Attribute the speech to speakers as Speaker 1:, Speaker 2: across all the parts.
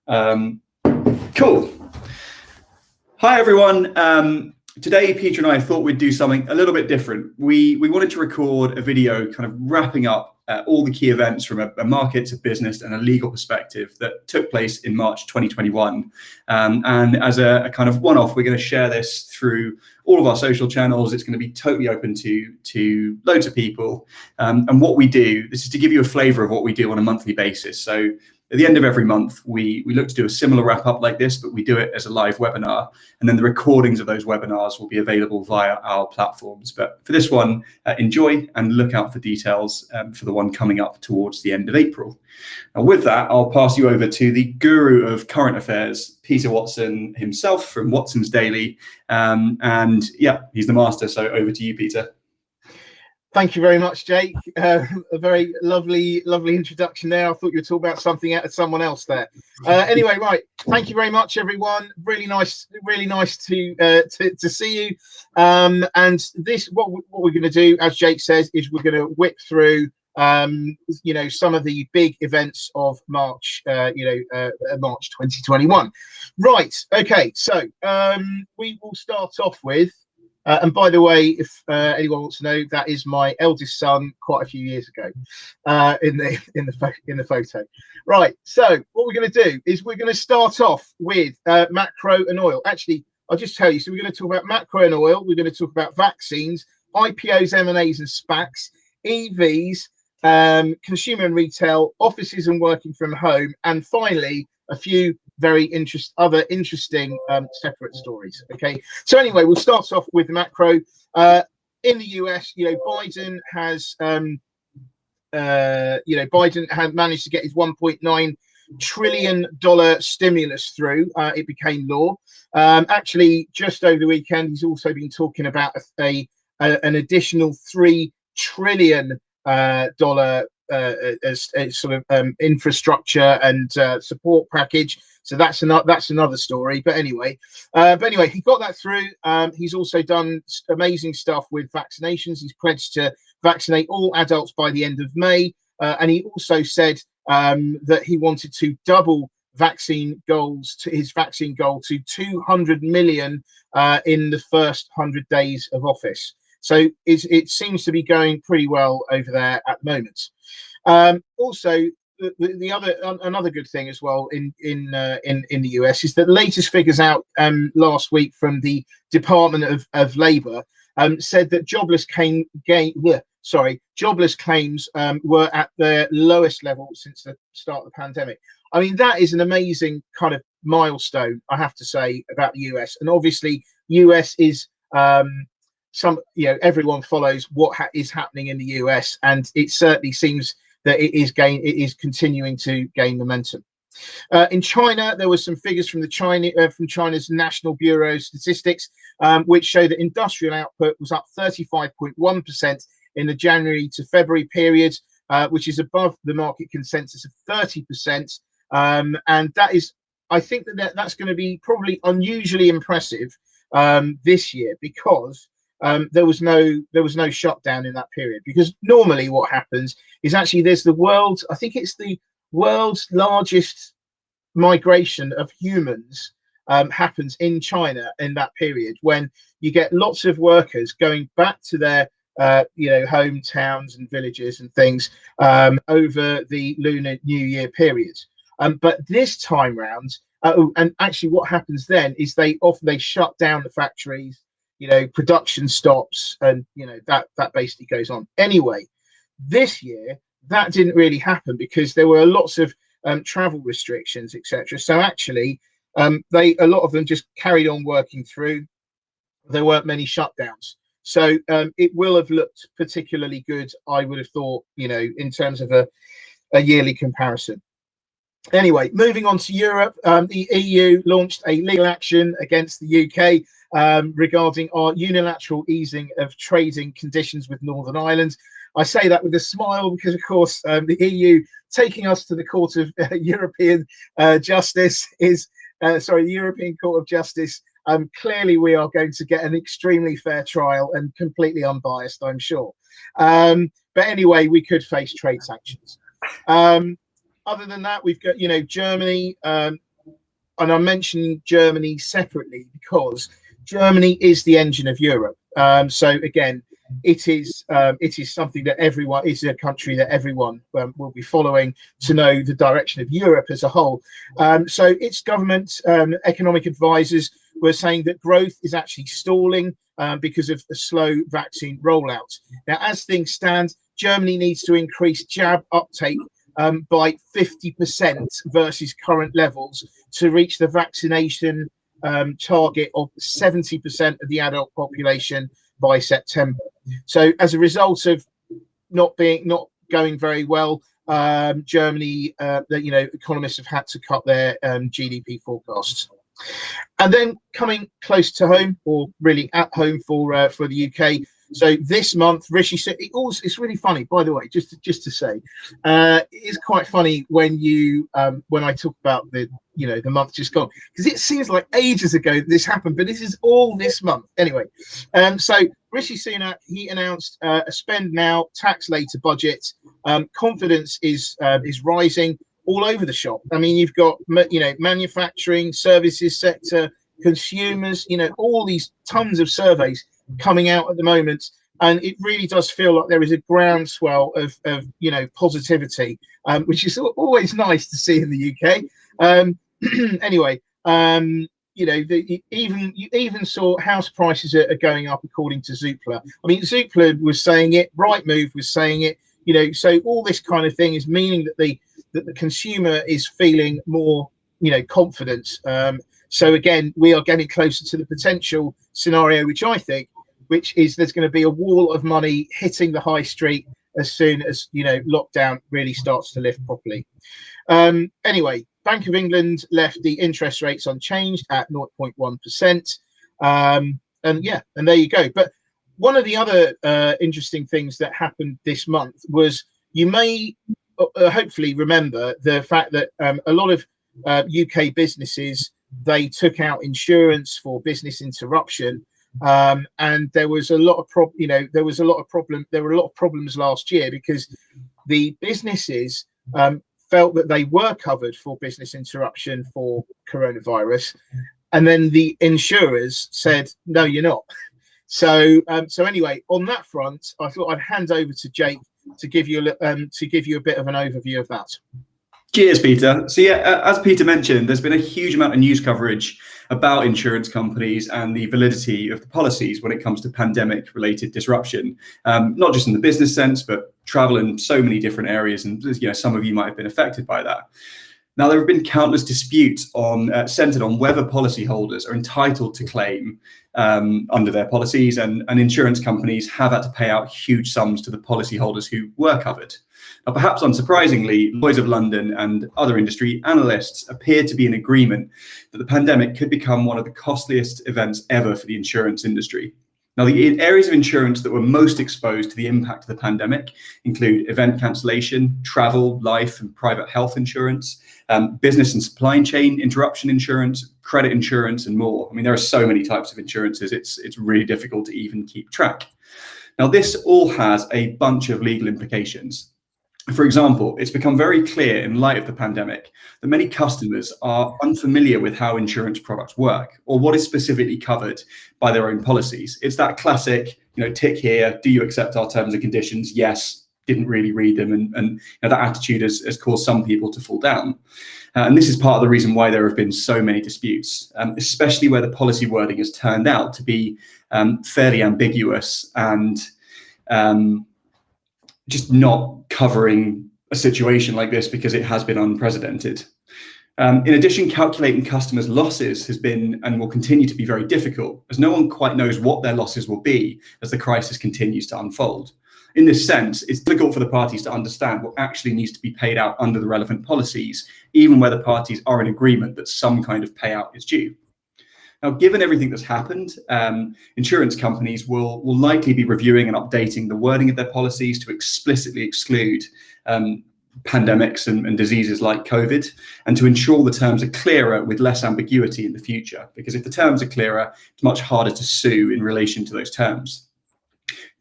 Speaker 1: Cool. Hi, everyone. Today, Peter and I thought we'd do something a little bit different. We wanted to record a video kind of wrapping up all the key events from a markets, a business, and a legal perspective that took place in March 2021. And as a kind of one-off, we're going to share this through all of our social channels. It's going to be totally open to loads of people. And what we do, this is to give you a flavor of what we do on a monthly basis. So at the end of every month, we look to do a similar wrap up like this, but we do it as a live webinar. And then the recordings of those webinars will be available via our platforms. But for this one, enjoy and look out for details for the one coming up towards the end of April. Now with that, I'll pass you over to the guru of current affairs, Peter Watson himself from Watson's Daily. And yeah, he's the master. So over to you, Peter.
Speaker 2: Thank you very much, Jake. A very lovely introduction there. I thought you were talking about something out of someone else there. Anyway, right. Thank you very much, everyone. Really nice to see you. And this, what we're going to do, as Jake says, is we're going to whip through, some of the big events of March, March 2021. Right. Okay. So we will start off with. And by the way, if anyone wants to know, that is my eldest son quite a few years ago in the photo. Right. So what we're going to do is we're going to start off with macro and oil. Actually, I'll just tell you. So we're going to talk about macro and oil. We're going to talk about vaccines, IPOs, M&As and SPACs, EVs, consumer and retail, offices and working from home, and finally a few very interesting separate stories. Okay, so anyway, we'll start off with the macro. In the US, Biden has Biden had managed to get his $1.9 trillion stimulus through. It became law. Actually, just over the weekend, he's also been talking about an additional $3 trillion infrastructure and support package. So that's another story. But anyway, he got that through. He's also done amazing stuff with vaccinations. He's pledged to vaccinate all adults by the end of May. And he also said that he wanted to double vaccine goals to his vaccine goal to 200 million in the first 100 days of office. So it seems to be going pretty well over there at the moment. Also, another good thing as well in the US is that the latest figures out last week from the Department of Labor said that jobless claims were at their lowest level since the start of the pandemic. I mean, that is an amazing kind of milestone, I have to say, about the US. And obviously, US is everyone follows what is happening in the US, and it certainly seems that it is continuing to gain momentum. In China, there were some figures from China's National Bureau of Statistics, which show that industrial output was up 35.1% in the January to February period, which is above the market consensus of 30%. And that is, I think that's going to be probably unusually impressive this year, because there was no shutdown in that period. Because normally what happens is actually there's the world's largest migration of humans happens in China in that period, when you get lots of workers going back to their hometowns and villages and things over the Lunar New Year period. But this time round, and actually what happens then is they shut down the factories. Production stops, and that basically goes on. Anyway, this year that didn't really happen because there were lots of travel restrictions, etc. So actually, a lot of them just carried on working through. There weren't many shutdowns, so it will have looked particularly good, I would have thought, in terms of a yearly comparison. Anyway, moving on to Europe, the EU launched a legal action against the UK regarding our unilateral easing of trading conditions with Northern Ireland. I say that with a smile because, of course, the EU taking us to the Court of European Justice the European Court of Justice. Clearly, we are going to get an extremely fair trial and completely unbiased, I'm sure. But anyway, we could face trade sanctions. Other than that, we've got, Germany and I'm mentioning Germany separately because Germany is the engine of Europe. So again, it is something that everyone is a country that everyone will be following to know the direction of Europe as a whole. So its government economic advisors were saying that growth is actually stalling because of the slow vaccine rollout. Now, as things stand, Germany needs to increase jab uptake by 50% versus current levels to reach the vaccination target of 70% of the adult population by September. So as a result of not going very well, Germany, economists have had to cut their GDP forecasts. And then coming close to home, or really at home for the UK. So this month, Rishi said it's really funny, by the way, just to say, it's quite funny when I talk about the month just gone, because it seems like ages ago that this happened, but this is all this month anyway. So Rishi Sunak, he announced a spend now, tax later budget. Confidence is rising all over the shop. I mean, you've got manufacturing, services sector, consumers, all these tons of surveys coming out at the moment, and it really does feel like there is a groundswell of positivity, which is always nice to see in the UK. Anyway, you even saw house prices are going up according to Zoopla. I mean, Zoopla was saying it, Rightmove was saying it, so all this kind of thing is meaning that the consumer is feeling more confident. So again, we are getting closer to the potential scenario, which is there's going to be a wall of money hitting the high street as soon as lockdown really starts to lift properly. Anyway, Bank of England left the interest rates unchanged at 0.1%, and there you go. But one of the other interesting things that happened this month was, you may hopefully remember the fact that a lot of UK businesses, they took out insurance for business interruption, and there was a lot of problems last year because the businesses felt that they were covered for business interruption for coronavirus, and then the insurers said, no, you're not. So anyway, on that front, I thought I'd hand over to Jake to give you a bit of an overview of that.
Speaker 1: Cheers, Peter. So yeah, as Peter mentioned, there's been a huge amount of news coverage about insurance companies and the validity of the policies when it comes to pandemic-related disruption, not just in the business sense, but travel in so many different areas. And some of you might have been affected by that. Now, there have been countless disputes centered on whether policyholders are entitled to claim under their policies, and insurance companies have had to pay out huge sums to the policyholders who were covered. Now, perhaps unsurprisingly, Lloyd's of London and other industry analysts appear to be in agreement that the pandemic could become one of the costliest events ever for the insurance industry. Now, the areas of insurance that were most exposed to the impact of the pandemic include event cancellation, travel, life and private health insurance, business and supply chain interruption insurance, credit insurance, and more. I mean, there are so many types of insurances, it's really difficult to even keep track. Now, this all has a bunch of legal implications. For example, it's become very clear in light of the pandemic that many customers are unfamiliar with how insurance products work or what is specifically covered by their own policies. It's that classic, tick here, do you accept our terms and conditions? Yes, didn't really read them. And that attitude has caused some people to fall down. And this is part of the reason why there have been so many disputes, especially where the policy wording has turned out to be fairly ambiguous and just not covering a situation like this because it has been unprecedented. In addition, calculating customers' losses has been and will continue to be very difficult, as no one quite knows what their losses will be as the crisis continues to unfold. In this sense, it's difficult for the parties to understand what actually needs to be paid out under the relevant policies, even where the parties are in agreement that some kind of payout is due. Now, given everything that's happened, insurance companies will likely be reviewing and updating the wording of their policies to explicitly exclude pandemics and diseases like COVID, and to ensure the terms are clearer with less ambiguity in the future. Because if the terms are clearer, it's much harder to sue in relation to those terms.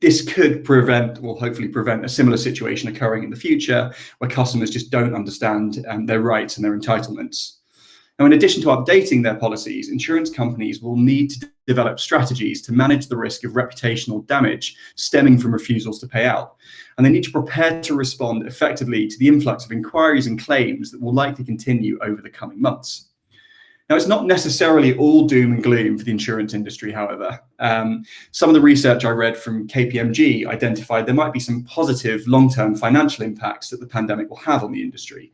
Speaker 1: This could hopefully prevent a similar situation occurring in the future where customers just don't understand their rights and their entitlements. Now, in addition to updating their policies, insurance companies will need to develop strategies to manage the risk of reputational damage stemming from refusals to pay out. And they need to prepare to respond effectively to the influx of inquiries and claims that will likely continue over the coming months. Now, it's not necessarily all doom and gloom for the insurance industry, however. Some of the research I read from KPMG identified there might be some positive long-term financial impacts that the pandemic will have on the industry.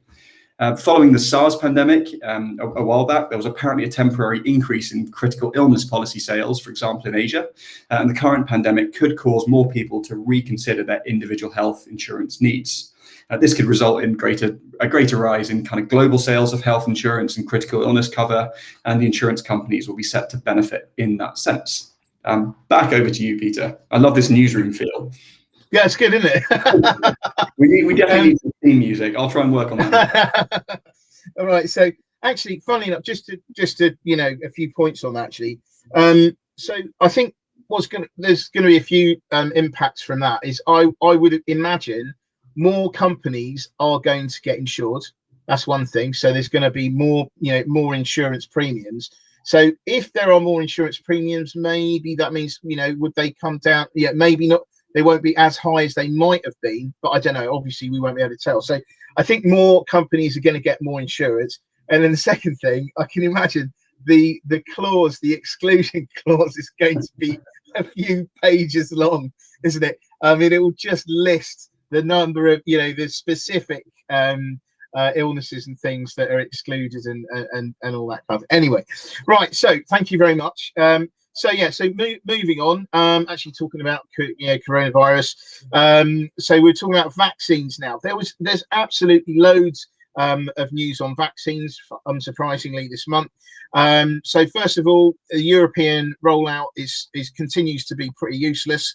Speaker 1: Following the SARS pandemic, a while back, there was apparently a temporary increase in critical illness policy sales, for example, in Asia. And the current pandemic could cause more people to reconsider their individual health insurance needs. This could result in a greater rise in kind of global sales of health insurance and critical illness cover, and the insurance companies will be set to benefit in that sense. Back over to you, Peter. I love this newsroom feel.
Speaker 2: Yeah, it's good, isn't it?
Speaker 1: we definitely need some theme music. I'll try and work on that.
Speaker 2: All right. So actually, funnily enough, just to a few points on that, actually. So I think there's going to be a few impacts from that. Is I would imagine more companies are going to get insured. That's one thing. So there's going to be more insurance premiums. So if there are more insurance premiums, maybe that means, would they come down? Yeah, maybe not. They won't be as high as they might have been, but I don't know. Obviously, we won't be able to tell. So I think more companies are going to get more insurance. And then the second thing, I can imagine the clause, the exclusion clause, is going to be a few pages long, isn't it? I mean, it will just list the number of, the specific illnesses and things that are excluded and all that kind of. Anyway, right. So thank you very much. Moving on, actually talking about coronavirus. So we're talking about vaccines now. There's absolutely loads of news on vaccines, unsurprisingly, this month. So first of all, the European rollout continues to be pretty useless.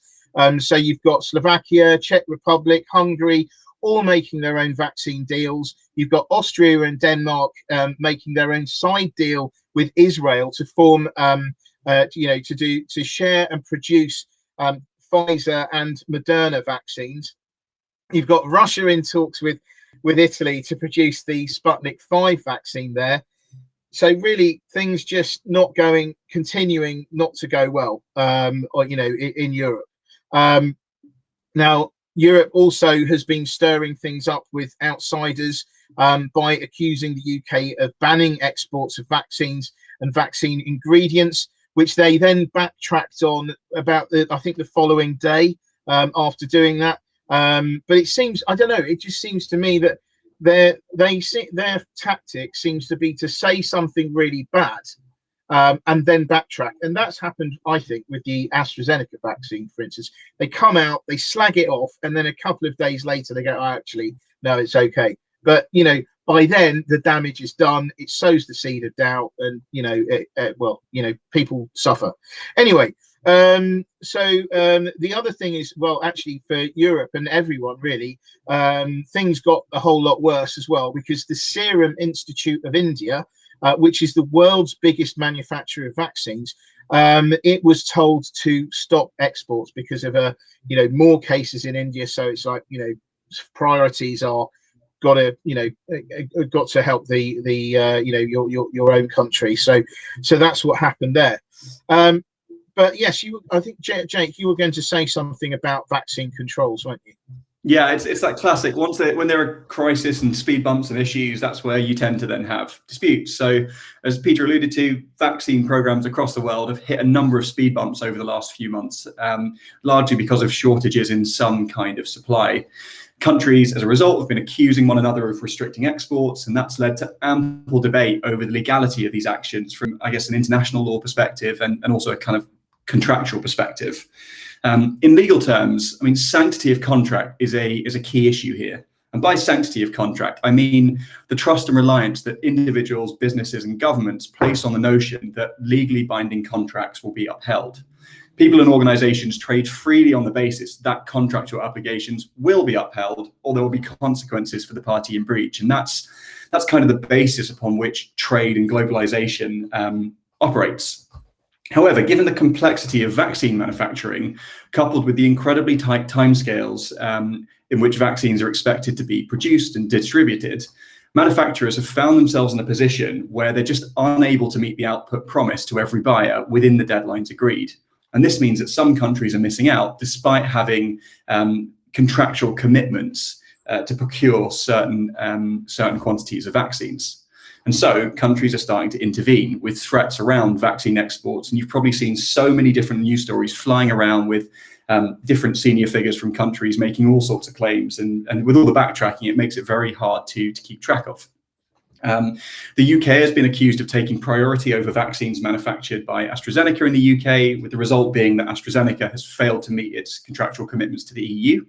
Speaker 2: So you've got Slovakia, Czech Republic, Hungary, all making their own vaccine deals. You've got Austria and Denmark making their own side deal with Israel to form. To share and produce Pfizer and Moderna vaccines. You've got Russia in talks with Italy to produce the Sputnik 5 vaccine there. So really, things just continuing not to go well, in Europe. Now, Europe also has been stirring things up with outsiders by accusing the UK of banning exports of vaccines and vaccine ingredients, which they then backtracked on about the following day after doing that. But it seems, I don't know, it just seems to me that their tactic seems to be to say something really bad and then backtrack. And that's happened, I think, with the AstraZeneca vaccine, for instance. They come out, they slag it off, and then a couple of days later they go, oh, actually, no, it's okay. But, by then the damage is done. It sows the seed of doubt, and people suffer. Anyway, the other thing is, actually for Europe and everyone really, things got a whole lot worse as well, because the Serum Institute of India, which is the world's biggest manufacturer of vaccines, it was told to stop exports because of more cases in India. So it's like, priorities are got to help your own country. So that's what happened there. But yes, I think Jake, you were going to say something about vaccine controls, weren't you?
Speaker 1: Yeah, it's that classic. When there are crisis and speed bumps and issues, that's where you tend to then have disputes. So, as Peter alluded to, vaccine programs across the world have hit a number of speed bumps over the last few months, largely because of shortages in some kind of supply. Countries, as a result, have been accusing one another of restricting exports, and that's led to ample debate over the legality of these actions from, I guess, an international law perspective and also a kind of contractual perspective. In legal terms, I mean, sanctity of contract is a key issue here. And by sanctity of contract, I mean the trust and reliance that individuals, businesses, and governments place on the notion that legally binding contracts will be upheld. People and organizations trade freely on the basis that contractual obligations will be upheld, or there will be consequences for the party in breach. And that's kind of the basis upon which trade and globalization operates. However, given the complexity of vaccine manufacturing, coupled with the incredibly tight timescales in which vaccines are expected to be produced and distributed, manufacturers have found themselves in a position where they're just unable to meet the output promised to every buyer within the deadlines agreed. And this means that some countries are missing out despite having contractual commitments to procure certain quantities of vaccines. And so countries are starting to intervene with threats around vaccine exports. And you've probably seen so many different news stories flying around with different senior figures from countries making all sorts of claims. And with all the backtracking, it makes it very hard to keep track of. The UK has been accused of taking priority over vaccines manufactured by AstraZeneca in the UK, with the result being that AstraZeneca has failed to meet its contractual commitments to the EU.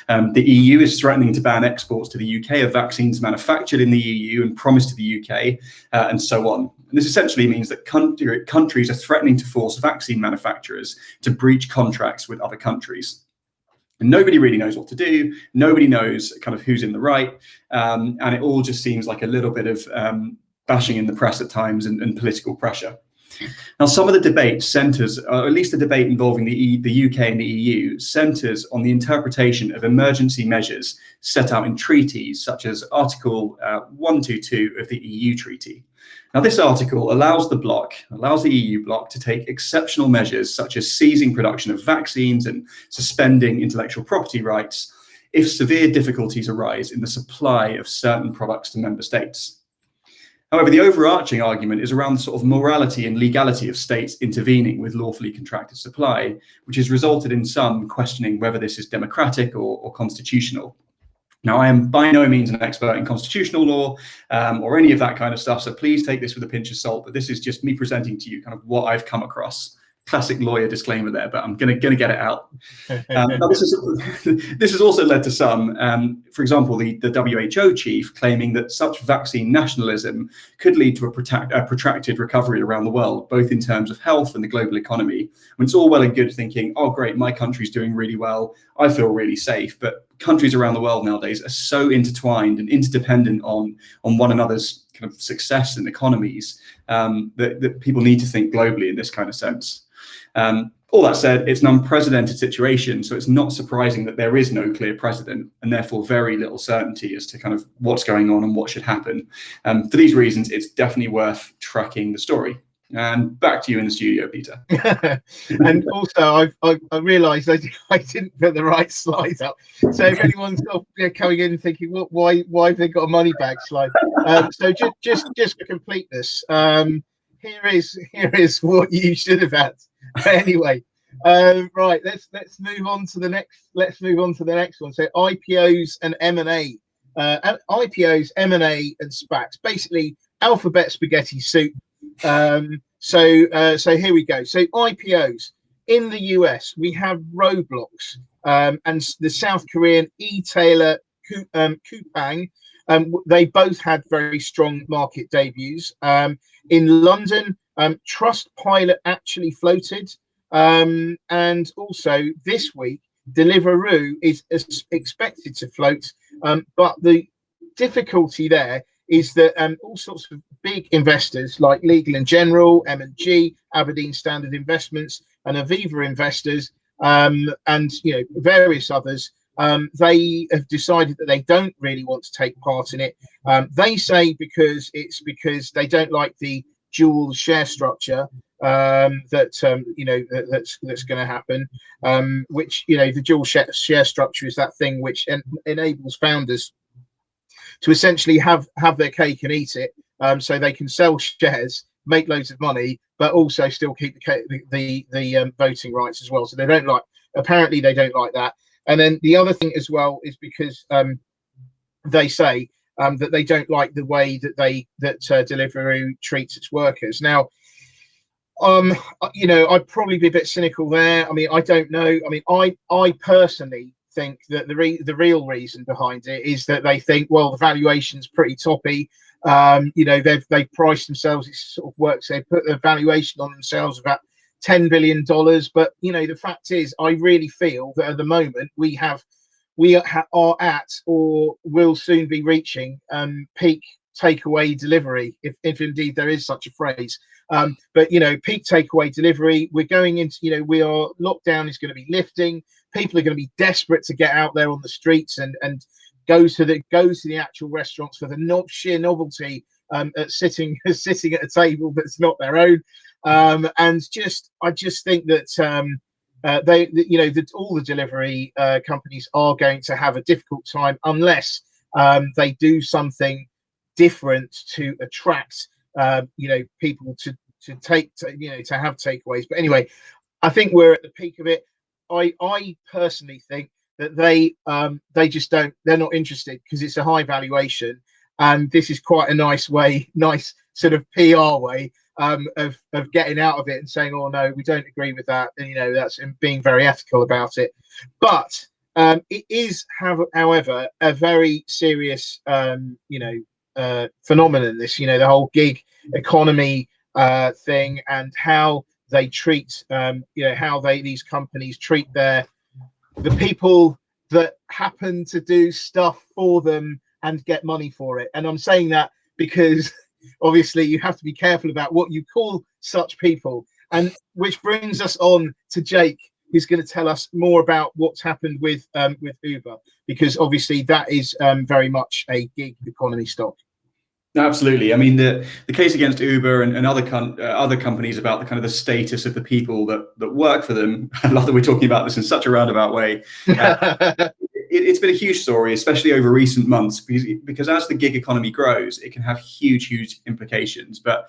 Speaker 1: The EU is threatening to ban exports to the UK of vaccines manufactured in the EU and promised to the UK, and so on. And this essentially means that countries are threatening to force vaccine manufacturers to breach contracts with other countries. And nobody really knows what to do. Nobody knows kind of who's in the right. And it all just seems like a little bit of bashing in the press at times and political pressure. Now, some of the debate centres, or at least the debate involving the UK and the EU, centres on the interpretation of emergency measures set out in treaties, such as Article 122 of the EU Treaty. Now, this article allows the EU bloc to take exceptional measures, such as seizing production of vaccines and suspending intellectual property rights, if severe difficulties arise in the supply of certain products to member states. However, the overarching argument is around the sort of morality and legality of states intervening with lawfully contracted supply, which has resulted in some questioning whether this is democratic or constitutional. Now, I am by no means an expert in constitutional law or any of that kind of stuff, so please take this with a pinch of salt, but this is just me presenting to you kind of what I've come across. Classic lawyer disclaimer there, but I'm gonna get it out. This has also led to some, for example, the WHO chief claiming that such vaccine nationalism could lead to a protracted recovery around the world, both in terms of health and the global economy. When it's all well and good thinking, oh great, my country's doing really well, I feel really safe, but countries around the world nowadays are so intertwined and interdependent on one another's kind of success and economies that people need to think globally in this kind of sense. All that said, it's an unprecedented situation, so it's not surprising that there is no clear precedent and therefore very little certainty as to kind of what's going on and what should happen. For these reasons, it's definitely worth tracking the story. And back to you in the studio, Peter.
Speaker 2: And also, I realised I didn't put the right slides up. So if anyone's coming in and thinking, well, why have they got a money bag slide? So just for completeness, here is what you should have had. But anyway, right. Let's move on to the next. Let's move on to the next one. So IPOs and M&A. IPOs, M&A, and SPACs. Basically, alphabet spaghetti soup. So here we go. So IPOs in the US, we have Roblox and the South Korean e-tailer Coupang. They both had very strong market debuts. In London, Trustpilot actually floated, and also this week Deliveroo is expected to float, but the difficulty there is that all sorts of big investors like Legal & General, M&G, Aberdeen Standard Investments, and Aviva Investors, and various others, they have decided that they don't really want to take part in it. They say because they don't like the dual share structure that's going to happen. Which the dual share structure is that thing which enables founders to essentially have their cake and eat it, so they can sell shares, make loads of money, but also still keep the voting rights as well. So apparently they don't like that. And then the other thing as well is because they say that they don't like the way that Deliveroo treats its workers. Now, I'd probably be a bit cynical there. I mean, I don't know. I mean, I personally think that the real reason behind it is that they think, well, the valuation's pretty toppy. They've priced themselves. It sort of works. They put the valuation on themselves about $10 billion. But the fact is, I really feel that at the moment we are at or will soon be reaching peak takeaway delivery, if indeed there is such a phrase. But peak takeaway delivery. We're going into lockdown is going to be lifting. People are going to be desperate to get out there on the streets and go to the actual restaurants for the sheer novelty at sitting at a table that's not their own. And I just think that all the delivery companies are going to have a difficult time unless they do something different to attract people to have takeaways. But anyway, I think we're at the peak of it. I personally think that they just don't, they're not interested because it's a high valuation, and this is quite a nice sort of PR way of getting out of it and saying, oh no, we don't agree with that, and that's being very ethical about it. But it is, however, a very serious phenomenon, this, the whole gig economy thing, and how they treat these companies treat the people that happen to do stuff for them and get money for it. And I'm saying that because obviously you have to be careful about what you call such people, and which brings us on to Jake, who's going to tell us more about what's happened with Uber, because obviously that is very much a gig economy stock.
Speaker 1: Absolutely. I mean, the case against Uber and other companies about the kind of the status of the people that work for them. I love that we're talking about this in such a roundabout way. It's been a huge story, especially over recent months, because as the gig economy grows, it can have huge implications. But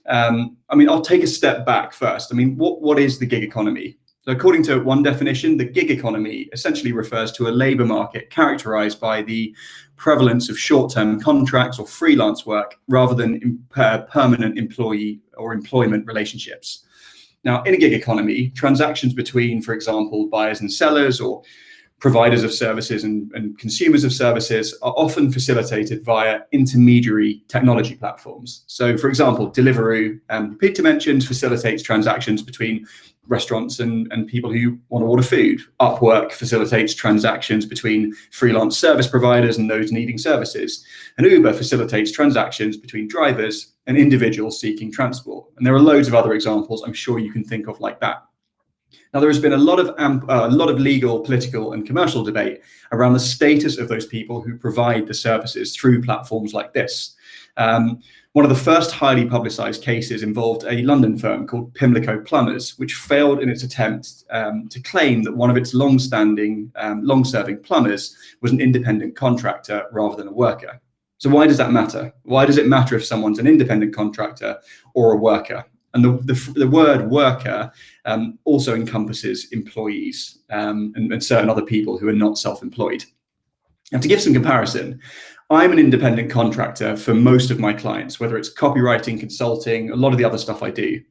Speaker 1: I mean, I'll take a step back first. I mean, what is the gig economy? So according to one definition, the gig economy essentially refers to a labor market characterized by the prevalence of short-term contracts or freelance work rather than permanent employee or employment relationships. Now, in a gig economy, transactions between, for example, buyers and sellers, or providers of services and consumers of services, are often facilitated via intermediary technology platforms. So, for example, Deliveroo, Peter mentioned, facilitates transactions between restaurants and people who want to order food. Upwork facilitates transactions between freelance service providers and those needing services. And Uber facilitates transactions between drivers and individuals seeking transport. And there are loads of other examples I'm sure you can think of like that. Now, there has been a lot of legal, political, and commercial debate around the status of those people who provide the services through platforms like this. One of the first highly publicized cases involved a London firm called Pimlico Plumbers, which failed in its attempt to claim that one of its long-serving plumbers was an independent contractor rather than a worker. So why does that matter? Why does it matter if someone's an independent contractor or a worker? And the word worker also encompasses employees and certain other people who are not self-employed. And to give some comparison, I'm an independent contractor for most of my clients, whether it's copywriting, consulting, a lot of the other stuff I do.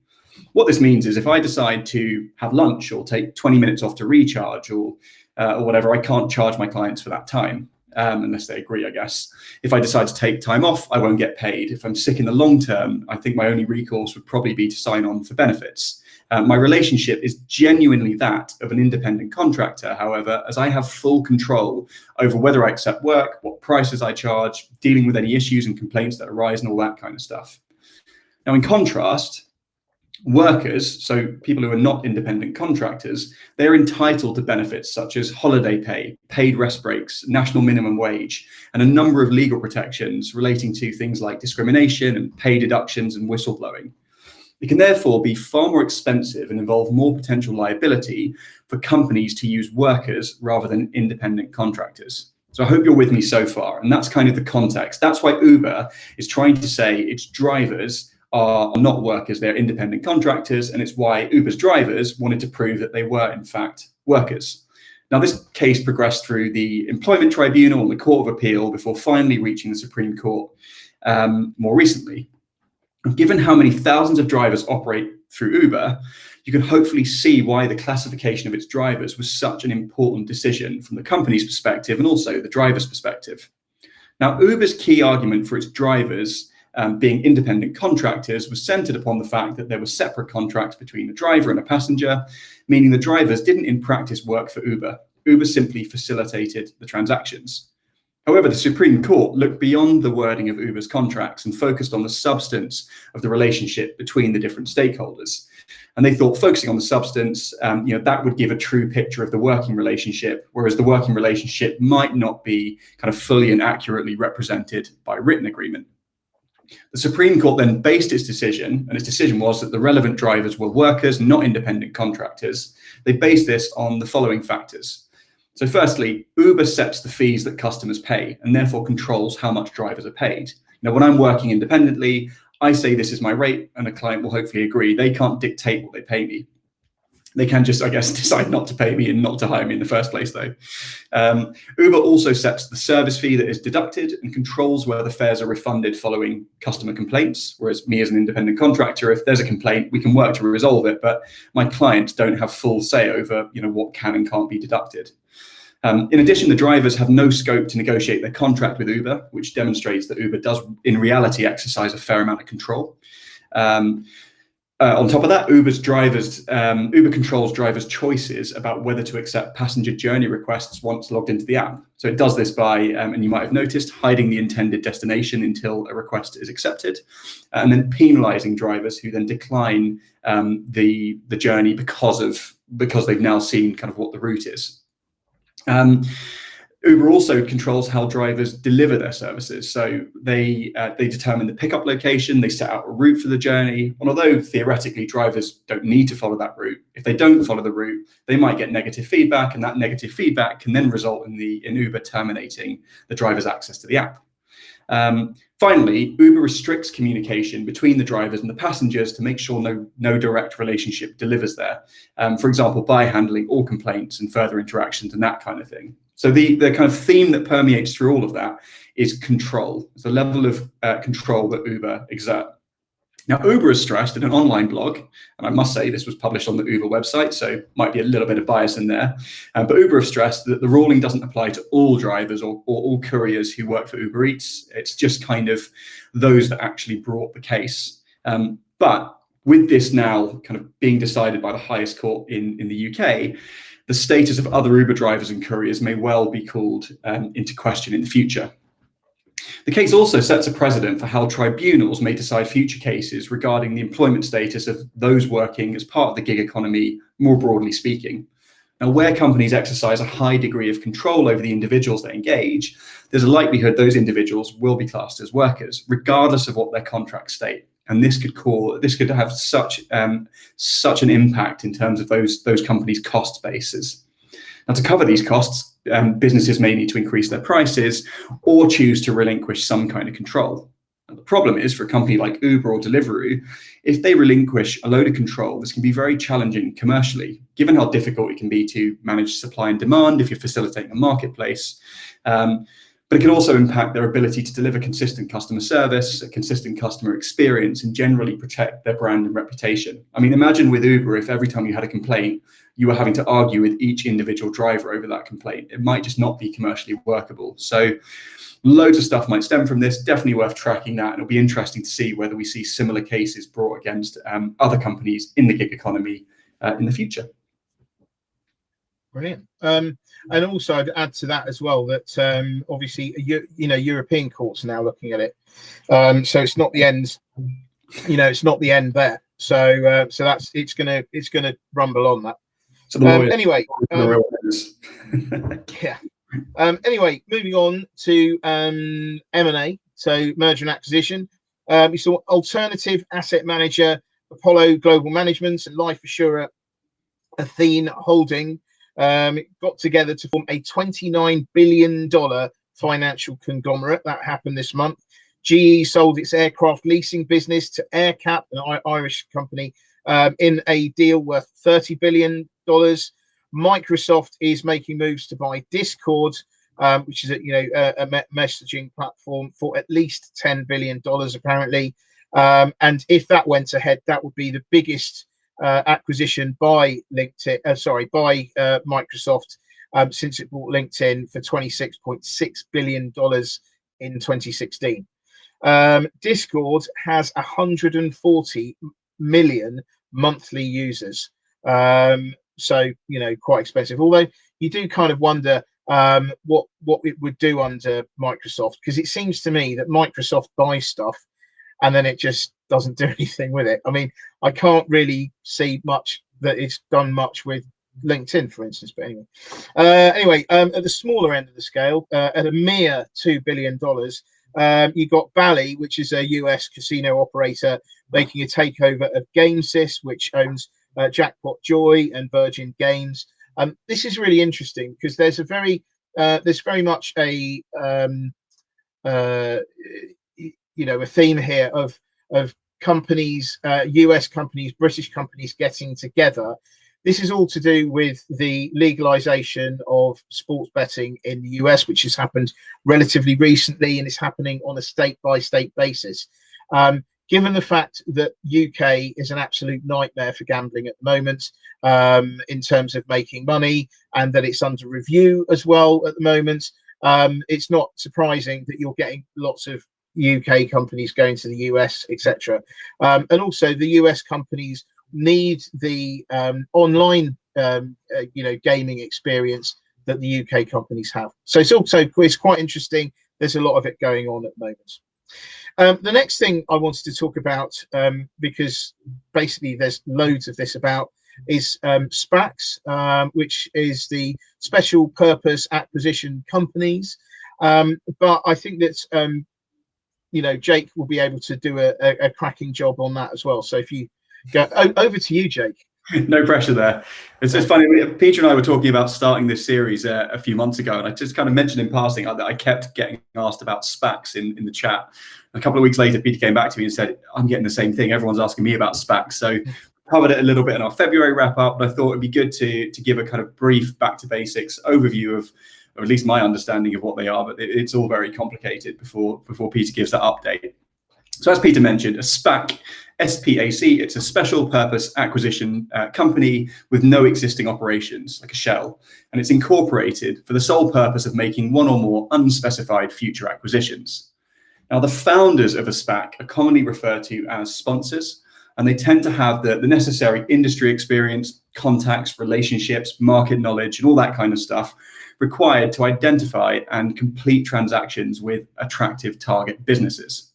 Speaker 1: What this means is if I decide to have lunch or take 20 minutes off to recharge or whatever, I can't charge my clients for that time. Unless they agree, I guess. If I decide to take time off, I won't get paid. If I'm sick in the long term, I think my only recourse would probably be to sign on for benefits. My relationship is genuinely that of an independent contractor, however, as I have full control over whether I accept work, what prices I charge, dealing with any issues and complaints that arise and all that kind of stuff. Now, in contrast, workers, so people who are not independent contractors, they're entitled to benefits such as holiday pay, paid rest breaks, national minimum wage, and a number of legal protections relating to things like discrimination and pay deductions and whistleblowing. It can therefore be far more expensive and involve more potential liability for companies to use workers rather than independent contractors. So I hope you're with me so far, and that's kind of the context. That's why Uber is trying to say its drivers are not workers, they're independent contractors, and it's why Uber's drivers wanted to prove that they were in fact workers. Now, this case progressed through the Employment Tribunal and the Court of Appeal before finally reaching the Supreme Court more recently. Given how many thousands of drivers operate through Uber, you can hopefully see why the classification of its drivers was such an important decision from the company's perspective and also the driver's perspective. Now, Uber's key argument for its drivers being independent contractors was centered upon the fact that there were separate contracts between a driver and a passenger, meaning the drivers didn't in practice work for Uber. Uber simply facilitated the transactions. However, the Supreme Court looked beyond the wording of Uber's contracts and focused on the substance of the relationship between the different stakeholders. And they thought focusing on the substance, that would give a true picture of the working relationship, whereas the working relationship might not be kind of fully and accurately represented by written agreement. The Supreme Court then based its decision, and its decision was that the relevant drivers were workers, not independent contractors. They based this on the following factors. So firstly, Uber sets the fees that customers pay and therefore controls how much drivers are paid. Now, when I'm working independently, I say this is my rate and a client will hopefully agree. They can't dictate what they pay me. They can just, I guess, decide not to pay me and not to hire me in the first place, though. Uber also sets the service fee that is deducted and controls whether fares are refunded following customer complaints. Whereas me as an independent contractor, if there's a complaint, we can work to resolve it, but my clients don't have full say over, what can and can't be deducted. In addition, the drivers have no scope to negotiate their contract with Uber, which demonstrates that Uber does, in reality, exercise a fair amount of control. On top of that, Uber controls drivers' choices about whether to accept passenger journey requests once logged into the app. So it does this by, and you might have noticed, hiding the intended destination until a request is accepted, and then penalising drivers who then decline the journey because they've now seen kind of what the route is. Uber also controls how drivers deliver their services. So they determine the pickup location, they set out a route for the journey. And although theoretically drivers don't need to follow that route, if they don't follow the route, they might get negative feedback, and that negative feedback can then result in Uber terminating the driver's access to the app. Finally, Uber restricts communication between the drivers and the passengers to make sure no direct relationship delivers there. For example, by handling all complaints and further interactions and that kind of thing. So the kind of theme that permeates through all of that is control. It's the level of control that Uber exert. Now, Uber has stressed in an online blog, and I must say this was published on the Uber website, so might be a little bit of bias in there, but Uber have stressed that the ruling doesn't apply to all drivers or all couriers who work for Uber Eats. It's just kind of those that actually brought the case. But with this now kind of being decided by the highest court in the UK, the status of other Uber drivers and couriers may well be called into question in the future. The case also sets a precedent for how tribunals may decide future cases regarding the employment status of those working as part of the gig economy, more broadly speaking. Now, where companies exercise a high degree of control over the individuals they engage, there's a likelihood those individuals will be classed as workers, regardless of what their contracts state. And this could have such an impact in terms of those companies' cost bases. Now, to cover these costs, businesses may need to increase their prices or choose to relinquish some kind of control. And the problem is, for a company like Uber or Deliveroo, if they relinquish a load of control, this can be very challenging commercially, given how difficult it can be to manage supply and demand if you're facilitating a marketplace. But it can also impact their ability to deliver consistent customer service, a consistent customer experience, and generally protect their brand and reputation. I mean, imagine with Uber, if every time you had a complaint, you were having to argue with each individual driver over that complaint. It might just not be commercially workable. So loads of stuff might stem from this, definitely worth tracking that. And it'll be interesting to see whether we see similar cases brought against other companies in the gig economy in the future.
Speaker 2: Brilliant. And also I'd add to that as well that obviously European courts are now looking at it. So it's not the end. It's not the end there. So it's gonna rumble on that.
Speaker 1: So the lawyers,
Speaker 2: anyway, yeah. Anyway, moving on to M&A, so merger and acquisition. We saw alternative asset manager Apollo Global Management and life assurer Athene Holding got together to form a $29 billion financial conglomerate. That happened this month. GE sold its aircraft leasing business to AerCap, an Irish company, in a deal worth $30 billion. Microsoft is making moves to buy Discord, which is a messaging platform, for at least $10 billion apparently. And if that went ahead, that would be the biggest acquisition by Microsoft since it bought LinkedIn for $26.6 billion in 2016. Discord has 140 million monthly users. So, quite expensive. Although you do kind of wonder what it would do under Microsoft, because it seems to me that Microsoft buys stuff and then it just doesn't do anything with it. I mean, I can't really see much that it's done much with LinkedIn, for instance. But anyway, at the smaller end of the scale, at a mere $2 billion, you got Bally, which is a US casino operator, making a takeover of GameSys, which owns Jackpot Joy and Virgin Games. This is really interesting because there's very much a a theme here of companies, US companies, British companies getting together. This is all to do with the legalization of sports betting in the US, which has happened relatively recently, and it's happening on a state-by-state basis. Given the fact that UK is an absolute nightmare for gambling at the moment, in terms of making money, and that it's under review as well at the moment, it's not surprising that you're getting lots of UK companies going to the US, etc. And also the US companies need the online gaming experience that the UK companies have. So it's quite interesting. There's a lot of it going on at the moment. The next thing I wanted to talk about, because basically there's loads of this about, is SPACs, which is the special purpose acquisition companies. But I think that Jake will be able to do a cracking job on that as well. So if you go over to you, Jake.
Speaker 1: No pressure there. It's just funny. Peter and I were talking about starting this series a few months ago, and I just kind of mentioned in passing that I kept getting asked about SPACs in the chat. A couple of weeks later, Peter came back to me and said, "I'm getting the same thing. Everyone's asking me about SPACs." So covered it a little bit in our February wrap up, but I thought it'd be good to give a kind of brief back to basics overview of, or at least my understanding of what they are. But it's all very complicated before Peter gives that update. So as Peter mentioned, a SPAC, SPAC, it's a special purpose acquisition company with no existing operations, like a shell, and it's incorporated for the sole purpose of making one or more unspecified future acquisitions. Now, the founders of a SPAC are commonly referred to as sponsors, and they tend to have the necessary industry experience, contacts, relationships, market knowledge, and all that kind of stuff required to identify and complete transactions with attractive target businesses.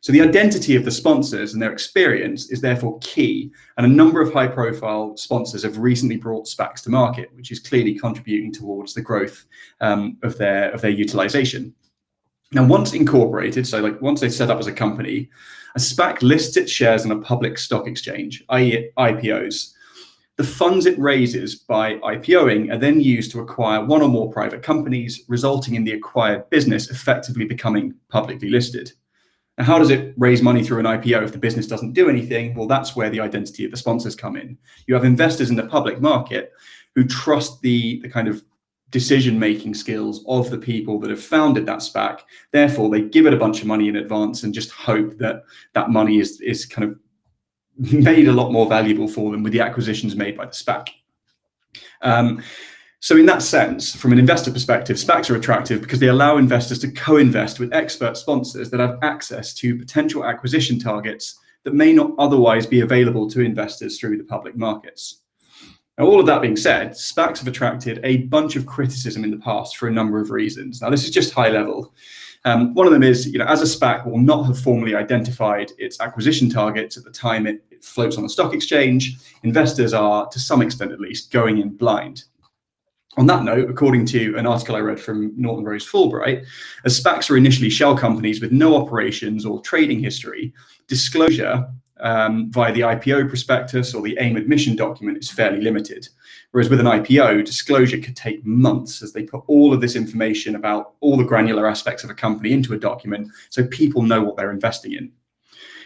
Speaker 1: So the identity of the sponsors and their experience is therefore key, and a number of high-profile sponsors have recently brought SPACs to market, which is clearly contributing towards the growth of their utilization. Now, once incorporated, so like once they set up as a company, a SPAC lists its shares on a public stock exchange, i.e. IPOs. The funds it raises by IPOing are then used to acquire one or more private companies, resulting in the acquired business effectively becoming publicly listed. Now, how does it raise money through an IPO if the business doesn't do anything? Well, that's where the identity of the sponsors come in. You have investors in the public market who trust the kind of decision-making skills of the people that have founded that SPAC. Therefore, they give it a bunch of money in advance and just hope that that money is kind of made a lot more valuable for them with the acquisitions made by the SPAC. So in that sense, from an investor perspective, SPACs are attractive because they allow investors to co-invest with expert sponsors that have access to potential acquisition targets that may not otherwise be available to investors through the public markets. Now, all of that being said, SPACs have attracted a bunch of criticism in the past for a number of reasons. Now, this is just high level. One of them is, as a SPAC will not have formally identified its acquisition targets at the time it floats on the stock exchange, investors are, to some extent at least, going in blind. On that note, according to an article I read from Norton Rose Fulbright, as SPACs are initially shell companies with no operations or trading history, disclosure via the IPO prospectus or the AIM admission document is fairly limited. Whereas with an IPO, disclosure could take months as they put all of this information about all the granular aspects of a company into a document so people know what they're investing in.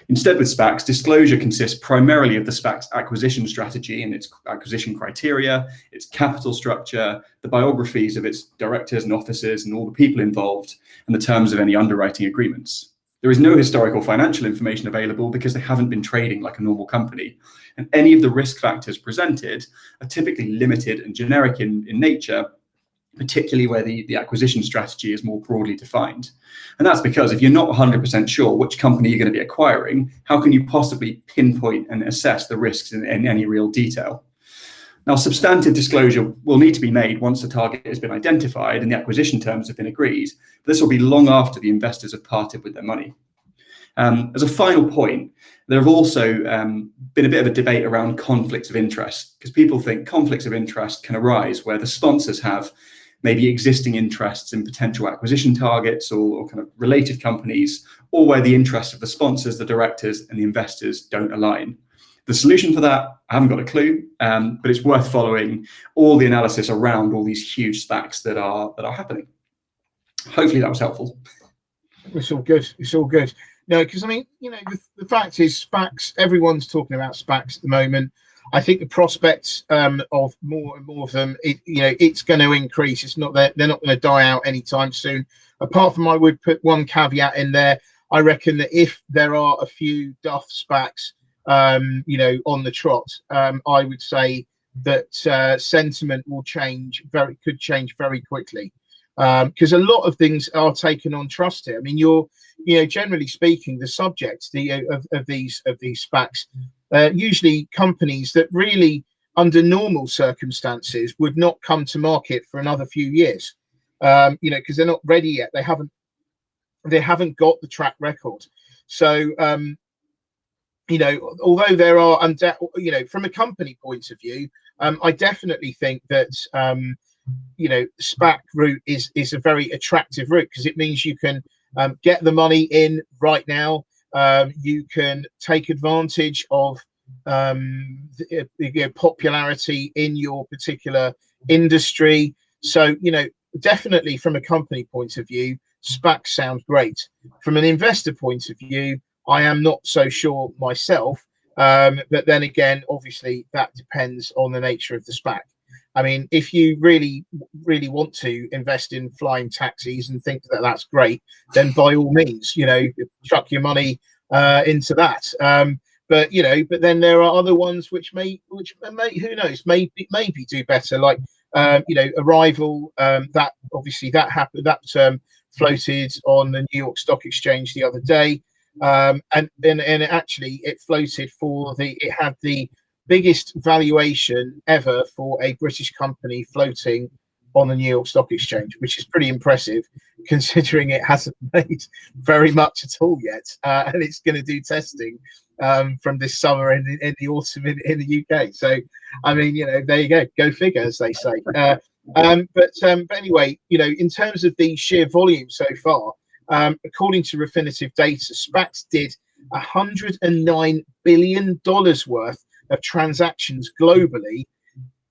Speaker 1: Instead, with SPACs, disclosure consists primarily of the SPAC's acquisition strategy and its acquisition criteria, its capital structure, the biographies of its directors and officers and all the people involved, and the terms of any underwriting agreements. There is no historical financial information available because they haven't been trading like a normal company. And any of the risk factors presented are typically limited and generic in nature, particularly where the acquisition strategy is more broadly defined. And that's because if you're not 100% sure which company you're going to be acquiring, how can you possibly pinpoint and assess the risks in any real detail? Now, substantive disclosure will need to be made once the target has been identified and the acquisition terms have been agreed. This will be long after the investors have parted with their money. As a final point, there have also been a bit of a debate around conflicts of interest, because people think conflicts of interest can arise where the sponsors have maybe existing interests in potential acquisition targets or kind of related companies, or where the interests of the sponsors, the directors, and the investors don't align. The solution for that, I haven't got a clue, but it's worth following all the analysis around all these huge SPACs that are happening. Hopefully that was helpful.
Speaker 2: It's all good. It's all good. No, because I mean, you know, the fact is, SPACs. Everyone's talking about SPACs at the moment. I think the prospects of more and more of them, it's going to increase. It's not that they're not going to die out anytime soon. Apart from, I would put one caveat in there. I reckon that if there are a few duff SPACs, on the trot, I would say that sentiment could change very quickly, because a lot of things are taken on trust here. I mean, generally speaking, the subjects of these SPACs, usually companies that really, under normal circumstances, would not come to market for another few years, because they're not ready yet. They haven't got the track record. So although there are, from a company point of view, I definitely think that, SPAC route is a very attractive route, because it means you can get the money in right now. You can take advantage of popularity in your particular industry. So, definitely from a company point of view, SPAC sounds great. From an investor point of view, I am not so sure myself, but then again, obviously, that depends on the nature of the SPAC. I mean, if you really, really want to invest in flying taxis and think that that's great, then by all means, chuck your money into that. But then there are other ones which may who knows, maybe do better, like Arrival. That obviously that happened. That floated on the New York Stock Exchange the other day. And actually it floated it had the biggest valuation ever for a British company floating on the New York Stock Exchange, which is pretty impressive considering it hasn't made very much at all yet, and it's going to do testing from this summer in the autumn in the UK. So I mean, there you go figure, as they say. But anyway, in terms of the sheer volume so far, according to Refinitiv data, SPACs did $109 billion worth of transactions globally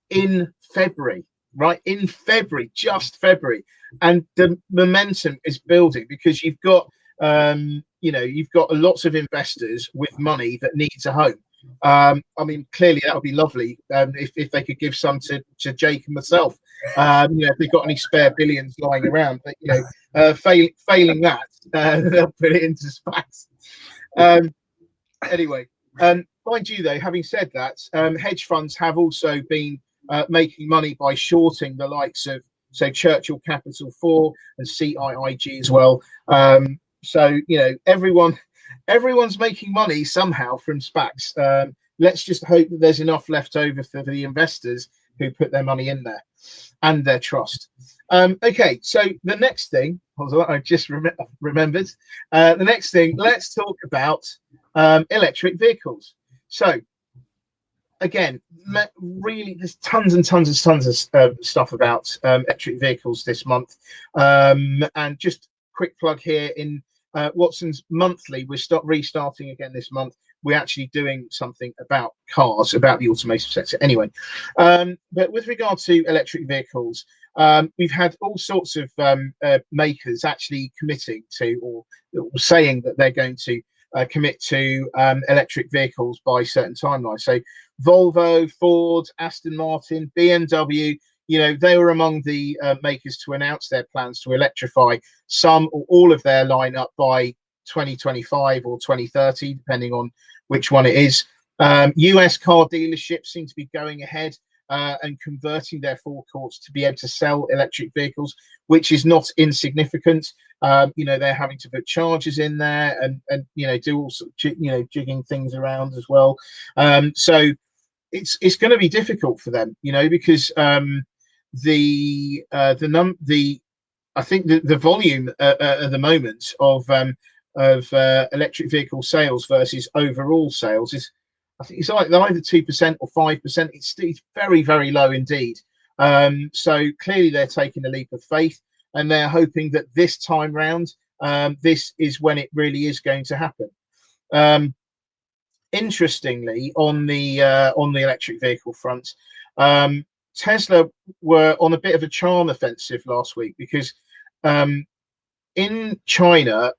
Speaker 2: in February, right? In February, just February. And the momentum is building because you've got lots of investors with money that needs a home. I mean, clearly that would be lovely if they could give some to Jake and myself. If they've got any spare billions lying around, but failing that, they'll put it into SPACs. Anyway, mind you, though, having said that, hedge funds have also been making money by shorting the likes of, say, Churchill Capital 4 and CIIG as well. So everyone's making money somehow from SPACs. Let's just hope that there's enough left over for the investors who put their money in there and their trust. Okay, so the next thing, I just remembered. The next thing, let's talk about electric vehicles. So again, really, there's tons of stuff about electric vehicles this month. And just quick plug here in Watson's Monthly, we're restarting again this month. We're actually doing something about cars, about the automotive sector. Anyway, but with regard to electric vehicles, we've had all sorts of makers actually committing to or saying that they're going to commit to electric vehicles by certain timelines. So Volvo, Ford, Aston Martin, BMW, they were among the makers to announce their plans to electrify some or all of their lineup by 2025 or 2030, depending on which one it is. US car dealerships seem to be going ahead and converting their forecourts to be able to sell electric vehicles, which is not insignificant. They're having to put chargers in there and do all sorts of, jigging things around as well. So it's going to be difficult for them, because I think the volume at the moment of electric vehicle sales versus overall sales is, I think it's like either 2% or 5%. It's very, very low indeed. So clearly they're taking a leap of faith, and they're hoping that this time round, this is when it really is going to happen. Interestingly, on the electric vehicle front, Tesla were on a bit of a charm offensive last week, because in China,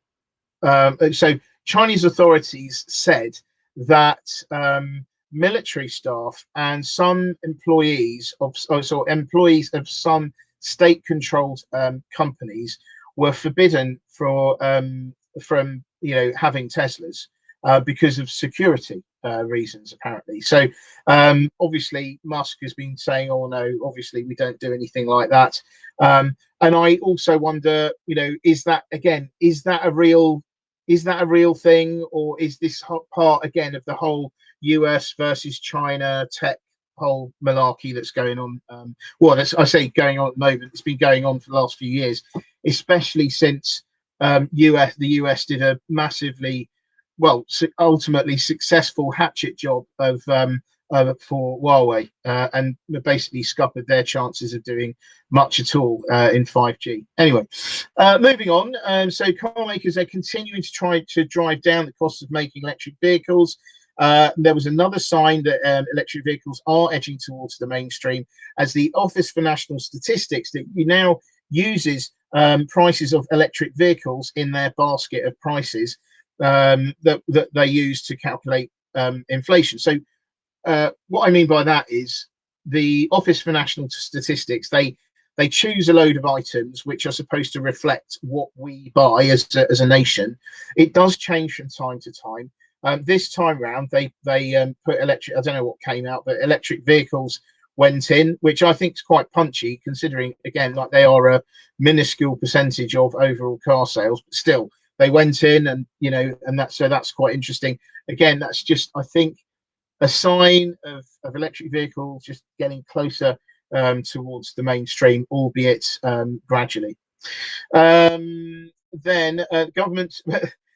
Speaker 2: so Chinese authorities said that military staff and some employees of some state-controlled companies were forbidden from having Teslas because of security reasons, apparently. So obviously Musk has been saying, "Oh no, obviously we don't do anything like that." And I also wonder, is that a real thing, or is this part again of the whole US versus China tech whole malarkey that's going on? I say going on at the moment. It's been going on for the last few years, especially since the US did a massively, ultimately successful hatchet job of for Huawei, and basically scuppered their chances of doing much at all in 5G. Anyway, moving on. So car makers are continuing to try to drive down the cost of making electric vehicles. There was another sign that electric vehicles are edging towards the mainstream, as the Office for National Statistics that now uses prices of electric vehicles in their basket of prices that they use to calculate inflation. So what I mean by that is the Office for National Statistics, they choose a load of items which are supposed to reflect what we buy as a nation. It does change from time to time. This time round, they put electric. I don't know what came out, but electric vehicles went in, which I think is quite punchy, considering again, like, they are a minuscule percentage of overall car sales, but still they went in, and that's quite interesting. Again, that's just, I think, a sign of electric vehicles just getting closer towards the mainstream, albeit gradually. Then government,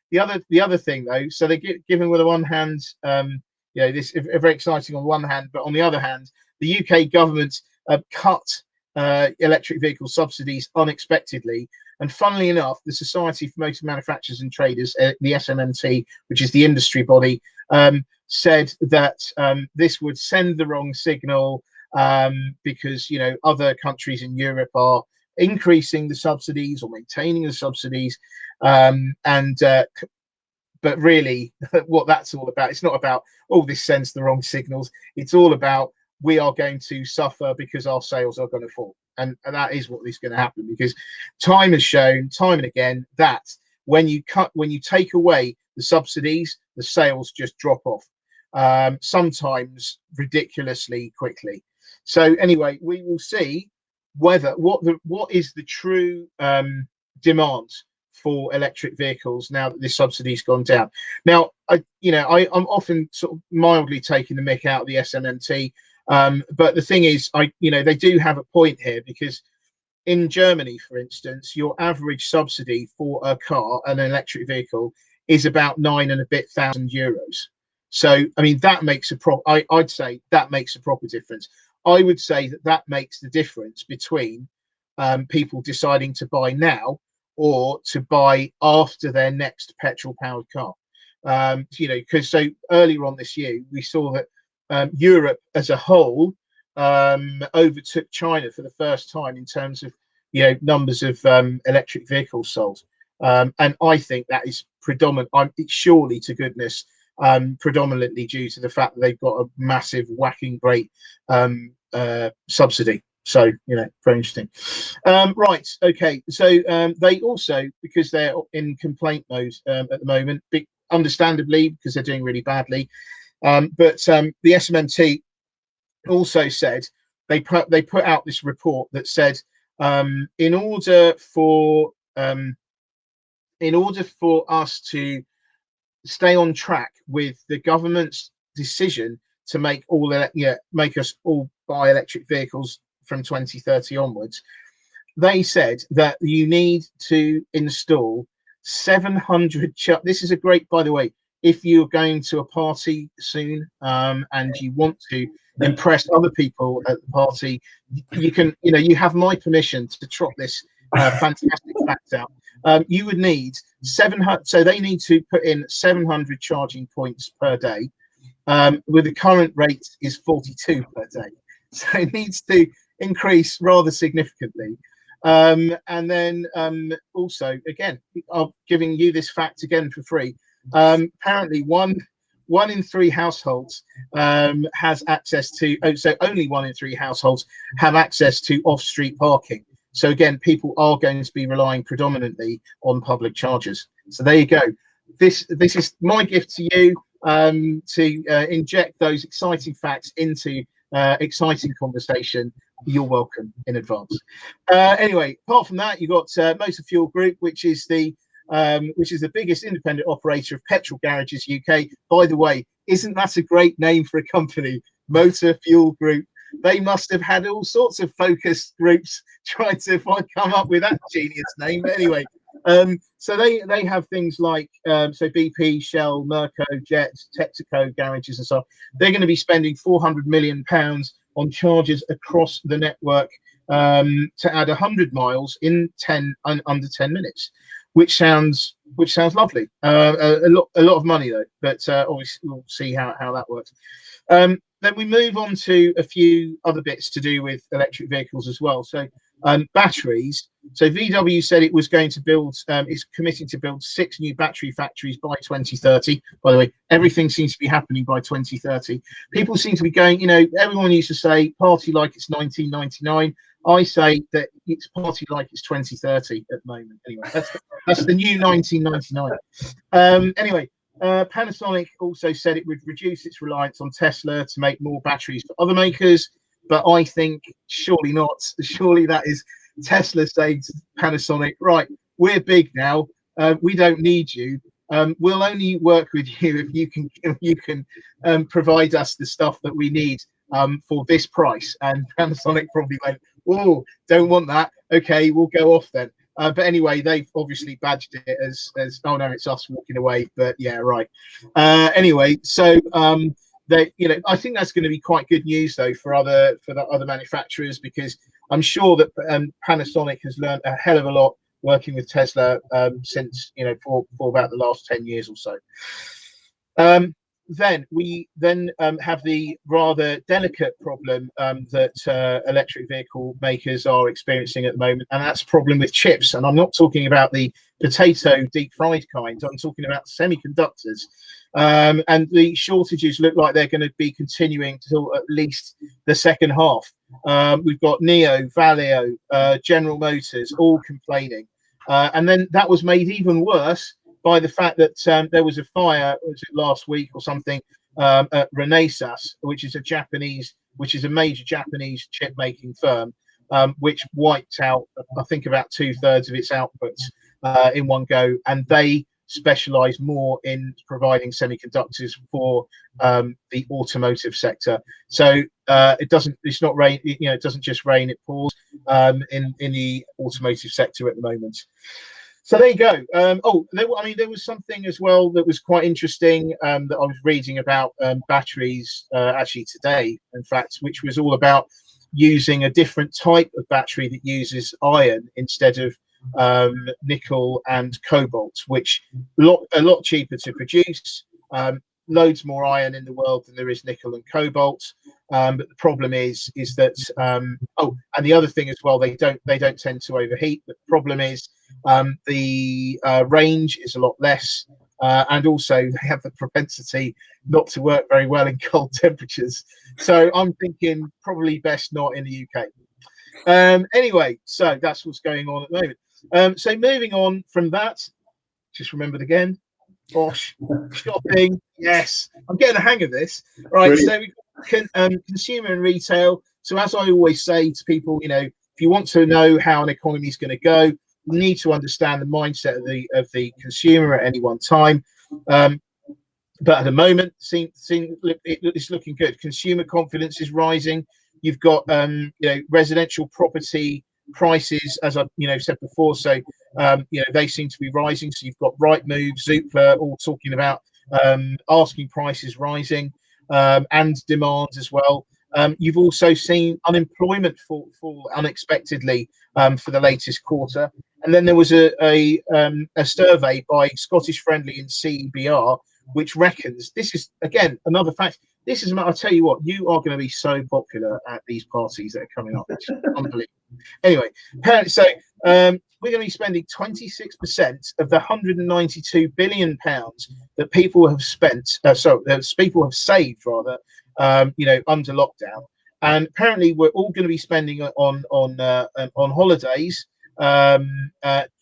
Speaker 2: the other thing though, so they're giving with the one hand, this is very exciting on one hand, but on the other hand, the UK government cut electric vehicle subsidies unexpectedly. And funnily enough, the Society for Motor Manufacturers and Traders, the SMMT, which is the industry body, said that this would send the wrong signal, because other countries in Europe are increasing the subsidies or maintaining the subsidies, but really what that's all about, it's not about, oh, this sends the wrong signals. It's all about, we are going to suffer because our sales are going to fall. And that is what is going to happen, because time has shown time and again that when you take away the subsidies, the sales just drop off, sometimes ridiculously quickly. So anyway, we will see what is the true demand for electric vehicles now that this subsidy's gone down. Now, I'm often sort of mildly taking the mick out of the SMMT, but the thing is, they do have a point here, because in Germany, for instance, your average subsidy for a car, an electric vehicle, is about €9,000 and a bit. So, I mean, that makes I'd say that makes a proper difference. I would say that makes the difference between people deciding to buy now or to buy after their next petrol-powered car. Because so earlier on this year, we saw that Europe as a whole overtook China for the first time in terms of numbers of electric vehicles sold, and I think that is it's surely to goodness predominantly due to the fact that they've got a massive whacking great subsidy. So very interesting. Right, okay, so they also, because they're in complaint mode at the moment, understandably, because they're doing really badly, but the SMMT also said they put out this report that said in order for us to stay on track with the government's decision to make make us all buy electric vehicles from 2030 onwards. They said that you need to install 700. This is a great, by the way, if you're going to a party soon and you want to impress other people at the party, you can, you have my permission to trot this fantastic fact out. You would need 700. So they need to put in 700 charging points per day. With the current rate is 42 per day. So it needs to increase rather significantly. And then also, again, I'm giving you this fact again for free. Apparently, one in 3 households has access to. So only 1 in 3 households have access to off-street parking. So again, people are going to be relying predominantly on public chargers. So there you go. This is my gift to you to inject those exciting facts into exciting conversation. You're welcome in advance. Anyway, apart from that, you've got Motor Fuel Group, which is the biggest independent operator of petrol garages UK. By the way, isn't that a great name for a company? Motor Fuel Group. They must have had all sorts of focus groups trying to come up with that genius name. But anyway, so they have things like so BP, Shell, Merco, Jet, Texaco garages and so on. They're going to be spending £400 million on charges across the network to add 100 miles in under 10 minutes, which sounds lovely. A lot of money though, but obviously we'll see how that works. Then we move on to a few other bits to do with electric vehicles as well. So batteries. So VW said it was going to build, it's committing to build 6 new battery factories by 2030. By the way, everything seems to be happening by 2030. People seem to be going, everyone used to say party like it's 1999. I say that it's party like it's 2030 at the moment. Anyway, that's the new 1999. Anyway, Panasonic also said it would reduce its reliance on Tesla to make more batteries for other makers, but I think surely not. Surely that is Tesla saying to Panasonic, right, we're big now, we don't need you. We'll only work with you if you can provide us the stuff that we need for this price. And Panasonic probably went, oh, don't want that. Okay, we'll go off then. But anyway, they've obviously badged it as oh no, it's us walking away. But yeah, right. Anyway, so I think that's going to be quite good news though for the other manufacturers, because I'm sure that Panasonic has learned a hell of a lot working with Tesla since for about the last 10 years or so. Then we have the rather delicate problem that electric vehicle makers are experiencing at the moment, and that's a problem with chips. And I'm not talking about the potato deep fried kind. I'm talking about semiconductors. And the shortages look like they're going to be continuing till at least the second half. We've got NIO, Valeo, General Motors all complaining. And then that was made even worse by the fact that there was a fire, was it last week or something, at Renesas, which is a major Japanese chip making firm, which wiped out, I think, about 2/3 of its output in one go, and they specialize more in providing semiconductors for the automotive sector. So it doesn't just rain, it pours in the automotive sector at the moment. So there you go. There was something as well that was quite interesting that I was reading about batteries actually today, in fact, which was all about using a different type of battery that uses iron instead of nickel and cobalt, which a lot cheaper to produce. Loads more iron in the world than there is nickel and cobalt. But the problem is that and the other thing as well, they don't tend to overheat. But the problem is the range is a lot less, and also they have the propensity not to work very well in cold temperatures. So I'm thinking probably best not in the UK. Anyway, so that's what's going on at the moment. So moving on from that, just remembered again, Bosch shopping. Yes, I'm getting the hang of this. Right. Brilliant. So we've got consumer and retail. So as I always say to people, if you want to know how an economy is going to go, you need to understand the mindset of the consumer at any one time. but at the moment, it's looking good. Consumer confidence is rising. You've got residential property prices, as I said before. So they seem to be rising. So you've got Rightmove, Zoopla, all talking about asking prices rising, and demand as well. You've also seen unemployment fall unexpectedly for the latest quarter. And then there was a survey by Scottish Friendly and CBR, which reckons, this is again another fact. This is, I'll tell you what, you are going to be so popular at these parties that are coming up. It's unbelievable. Anyway, so we're going to be spending 26% of the £192 billion that people have spent. People have saved rather, under lockdown. And apparently, we're all going to be spending on holidays,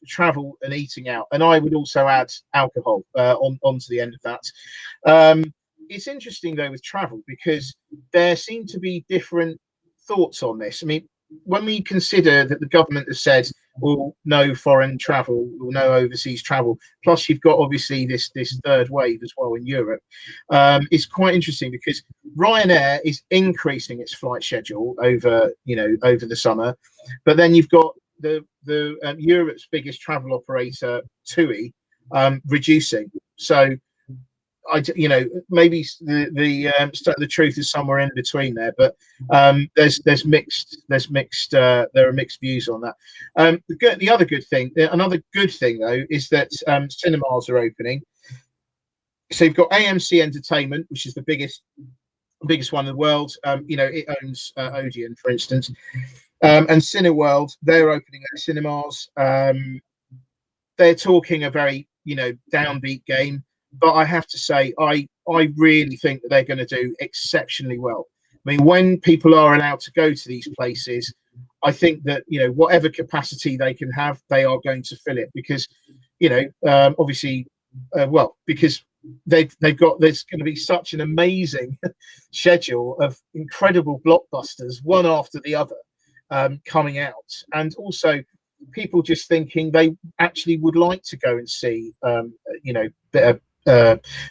Speaker 2: travel, and eating out. And I would also add alcohol onto the end of that. It's interesting though with travel, because there seem to be different thoughts on this. I mean, when we consider that the government has said, well, no foreign travel or no overseas travel, plus you've got obviously this third wave as well in Europe, it's quite interesting because Ryanair is increasing its flight schedule over the summer, but then you've got the Europe's biggest travel operator, TUI, reducing. So maybe the truth is somewhere in between there, but there are mixed views on that. Another good thing though is that cinemas are opening. So you've got AMC Entertainment, which is the biggest one in the world. It owns Odeon, for instance, and Cineworld. They're opening their cinemas. They're talking a very downbeat game. But I have to say, I really think that they're going to do exceptionally well. I mean, when people are allowed to go to these places, I think that whatever capacity they can have, they are going to fill it because obviously, because there's going to be such an amazing schedule of incredible blockbusters, one after the other, coming out, and also people just thinking they actually would like to go and see better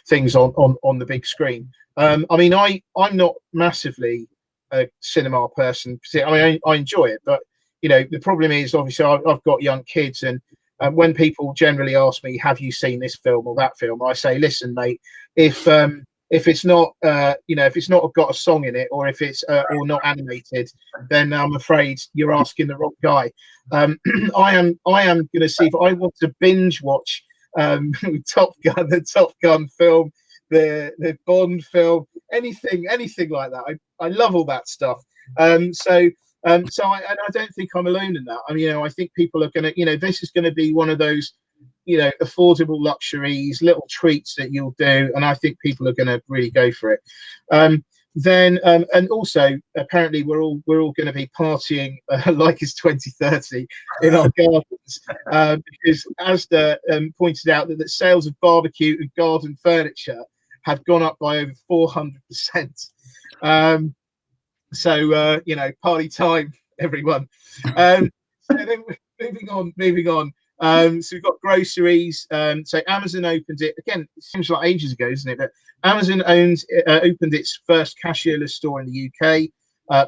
Speaker 2: things on the big screen. I mean, I'm not massively a cinema person. I mean, I enjoy it, but the problem is obviously I've got young kids, and when people generally ask me, have you seen this film or that film, I say, listen, mate, if it's not if it's not got a song in it, or if it's or not animated, then I'm afraid you're asking the wrong guy. I am going to see if I want to binge watch the Top Gun film, the Bond film, anything like that. I love all that stuff. So I don't think I'm alone in that. I mean, I think people are going to, this is going to be one of those, affordable luxuries, little treats that you'll do, and I think people are going to really go for it. And also apparently we're all going to be partying like it's 2030 in our gardens, because Asda pointed out that sales of barbecue and garden furniture have gone up by over 400%. Party time, everyone. So then moving on. So we've got groceries. So Amazon opened it again. It seems like ages ago, isn't it? But Amazon opened its first cashierless store in the UK.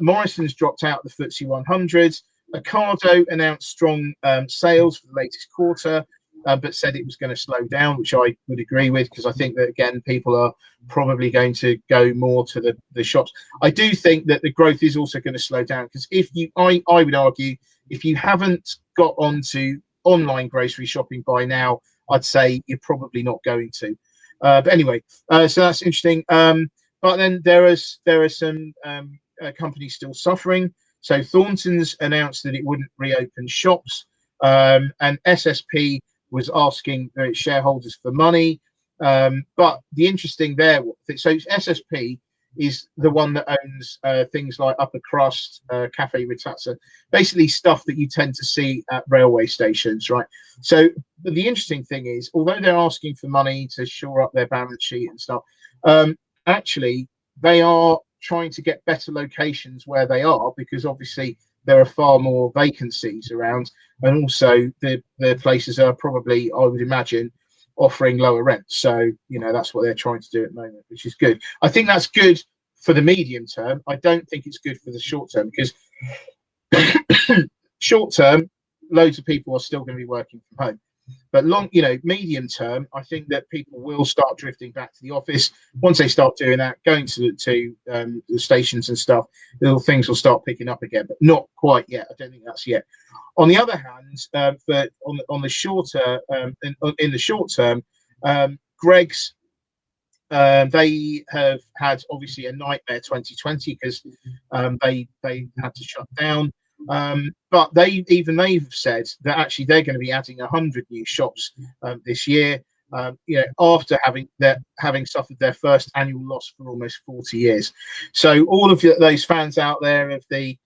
Speaker 2: Morrison's dropped out of the FTSE 100. Ocado announced strong sales for the latest quarter, but said it was going to slow down, which I would agree with, because I think that again people are probably going to go more to the shops. I do think that the growth is also going to slow down, because I would argue, if you haven't got onto online grocery shopping by now, I'd say you're probably not going to. But anyway, so that's interesting. But then there are some companies still suffering. So Thornton's announced that it wouldn't reopen shops, and SSP was asking its shareholders for money. But the interesting there, so SSP is the one that owns things like Upper Crust, Cafe Ritazza, basically stuff that you tend to see at railway stations, right? So the interesting thing is, although they're asking for money to shore up their balance sheet and stuff, actually they are trying to get better locations where they are, because obviously there are far more vacancies around, and also the places are probably, I would imagine, offering lower rents. So, that's what they're trying to do at the moment, which is good. I think that's good for the medium term. I don't think it's good for the short term, because short term, loads of people are still going to be working from home. But medium term, I think that people will start drifting back to the office. Once they start doing that, going to the stations and stuff, little things will start picking up again, but not quite yet. I don't think that's yet. On the other hand, but on the shorter in the short term, Greg's they have had obviously a nightmare 2020, because they had to shut down. But they've said that actually they're going to be adding 100 new shops this year. After having suffered their first annual loss for almost 40 years. So all of those fans out there of the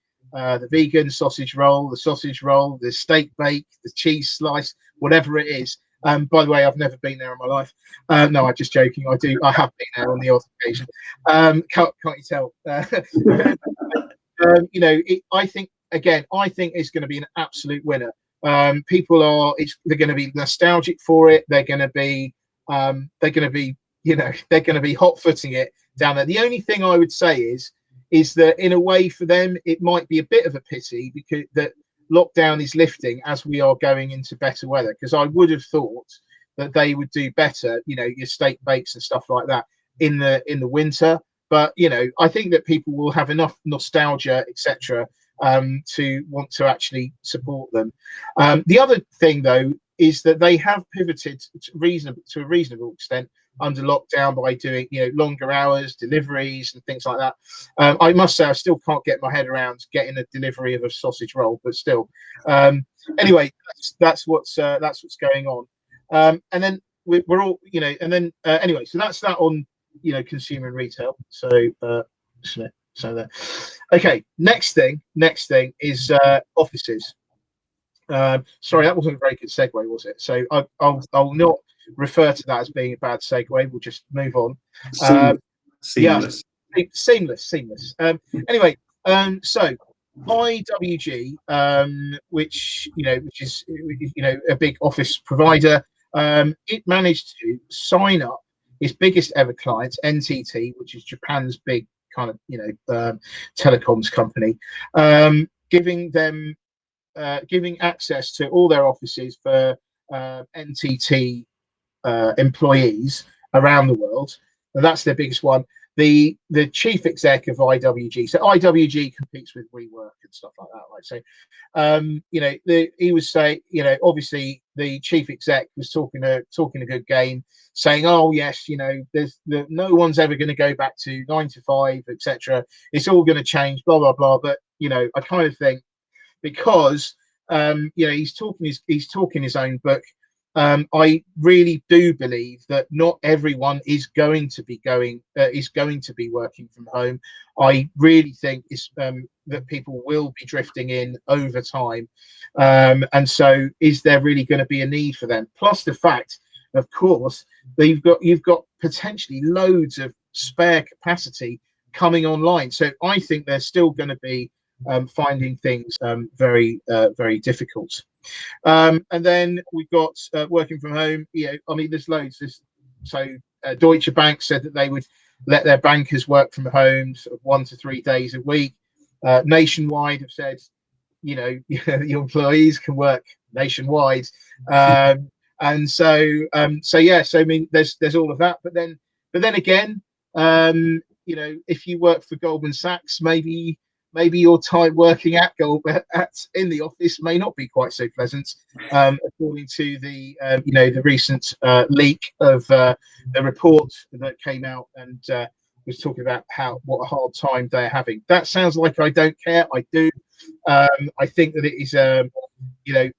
Speaker 2: vegan sausage roll, the steak bake, the cheese slice, whatever it is. By the way, I've never been there in my life. No, I'm just joking. I have been there on the odd occasion. Can't you tell? I think it's going to be an absolute winner. People they're going to be nostalgic for it. They're going to be hot-footing it down there. The only thing I would say is that in a way for them, it might be a bit of a pity, because that lockdown is lifting as we are going into better weather, because I would have thought that they would do better, your steak bakes and stuff like that in the winter. But I think that people will have enough nostalgia, etc., to want to actually support them. The other thing, though, is that they have pivoted to a reasonable extent under lockdown by doing longer hours, deliveries, and things like that. I must say, I still can't get my head around getting a delivery of a sausage roll, but still. Anyway, that's what's going on. And then we're all anyway. So that's that on consumer and retail. So there. Okay, next thing is offices. Sorry, that wasn't a very good segue, was it? So I'll not refer to that as being a bad segue. We'll just move on.
Speaker 1: Seamless.
Speaker 2: Yeah, seamless. Anyway, so IWG, which is a big office provider, it managed to sign up its biggest ever client, NTT, which is Japan's big kind of telecoms company, giving access to all their offices for NTT employees around the world, and that's their biggest one. The chief exec of IWG, so IWG competes with WeWork and stuff like that, right? So he was saying, obviously the chief exec was talking a good game, saying, oh yes, there's no one's ever going to go back to 9 to 5, etc. It's all going to change, blah blah blah. But I kind of think, because he's talking his own book. I really do believe that not everyone is going to be working from home. I really think that people will be drifting in over time, and so is there really going to be a need for them? Plus the fact, of course, that you've got potentially loads of spare capacity coming online. So I think they're still going to be finding things very difficult. And then we've got working from home. There's loads. Deutsche Bank said that they would let their bankers work from home sort of 1 to 3 days a week. Nationwide have said, your employees can work nationwide. And so there's all of that. But then again, if you work for Goldman Sachs, maybe your time working in the office may not be quite so pleasant, according to the recent leak of the report that came out and was talking about what a hard time they're having. That sounds like I don't care. I do. I think that it is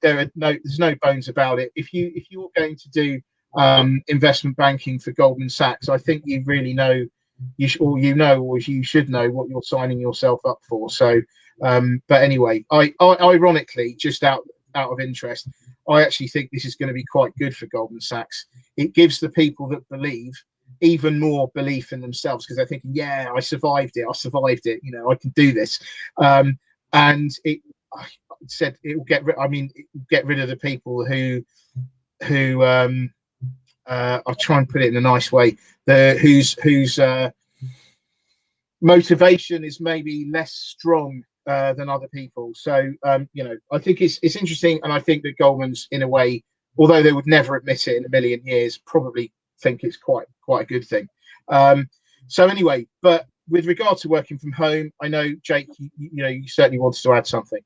Speaker 2: there's no bones about it. If you're going to do investment banking for Goldman Sachs, I think you really know. You should know what you're signing yourself up for. So, but anyway, ironically, just out of interest, I actually think this is going to be quite good for Goldman Sachs. It gives the people that believe even more belief in themselves, because they're thinking, yeah, I survived it. I can do this. And it said it will get rid of the people who I'll try and put it in a nice way, whose motivation is maybe less strong than other people. So I think it's interesting, and I think that Goldman's, in a way, although they would never admit it in a million years, probably think it's quite a good thing. So anyway, but with regard to working from home, I know, Jake, you certainly wanted to add something.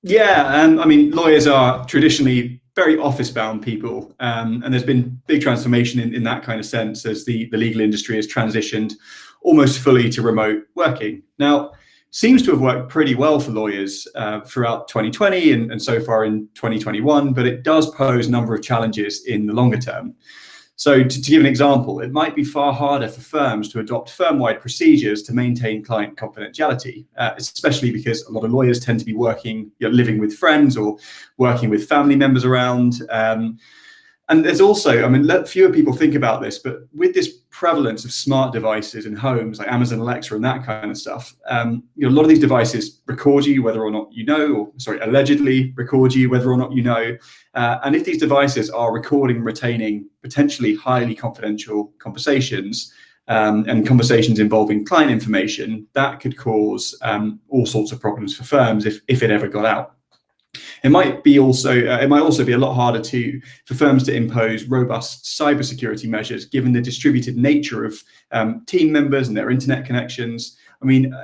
Speaker 1: Yeah, I mean, lawyers are traditionally very office-bound people, and there's been big transformation in that kind of sense as the legal industry has transitioned almost fully to remote working. Now, seems to have worked pretty well for lawyers throughout 2020 and so far in 2021, but it does pose a number of challenges in the longer term. So to give an example, it might be far harder for firms to adopt firm-wide procedures to maintain client confidentiality, especially because a lot of lawyers tend to be working, living with friends or working with family members around. And there's also, I mean, fewer people think about this, but with this prevalence of smart devices in homes like Amazon Alexa and that kind of stuff, a lot of these devices record you whether or not you know, or allegedly record you whether or not you know. And if these devices are recording and retaining potentially highly confidential conversations and conversations involving client information, that could cause all sorts of problems for firms if it ever got out. It might also be a lot harder for firms to impose robust cybersecurity measures, given the distributed nature of team members and their internet connections. I mean,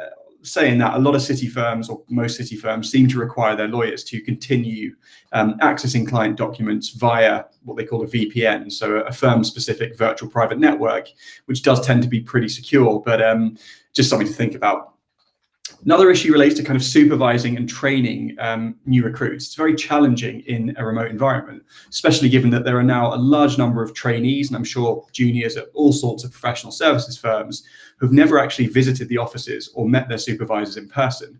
Speaker 1: saying that, a lot of city firms, or most city firms, seem to require their lawyers to continue accessing client documents via what they call a VPN, so a firm-specific virtual private network, which does tend to be pretty secure, but just something to think about. Another issue relates to kind of supervising and training new recruits. It's very challenging in a remote environment, especially given that there are now a large number of trainees, and I'm sure juniors at all sorts of professional services firms, who've never actually visited the offices or met their supervisors in person.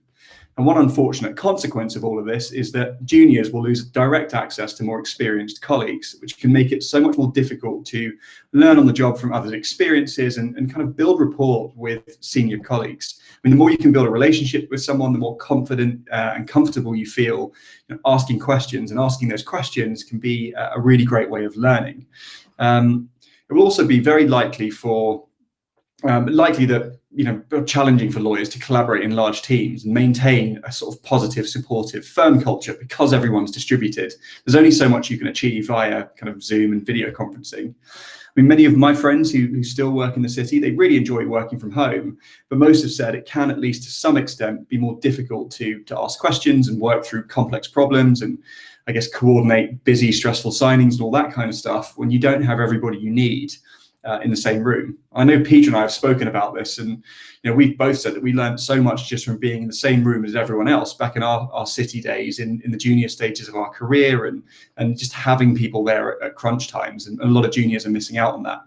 Speaker 1: And one unfortunate consequence of all of this is that juniors will lose direct access to more experienced colleagues, which can make it so much more difficult to learn on the job from others' experiences and kind of build rapport with senior colleagues. I mean, the more you can build a relationship with someone, the more confident and comfortable you feel asking questions, and asking those questions can be a really great way of learning. It will also be very likely that challenging for lawyers to collaborate in large teams and maintain a sort of positive, supportive firm culture because everyone's distributed. There's only so much you can achieve via kind of Zoom and video conferencing. I mean, many of my friends who still work in the city, they really enjoy working from home, but most have said it can, at least to some extent, be more difficult to ask questions and work through complex problems and, I guess, coordinate busy, stressful signings and all that kind of stuff when you don't have everybody you need in the same room. I know Peter and I have spoken about this, and we've both said that we learned so much just from being in the same room as everyone else back in our city days, in the junior stages of our career, and just having people there at crunch times, and a lot of juniors are missing out on that.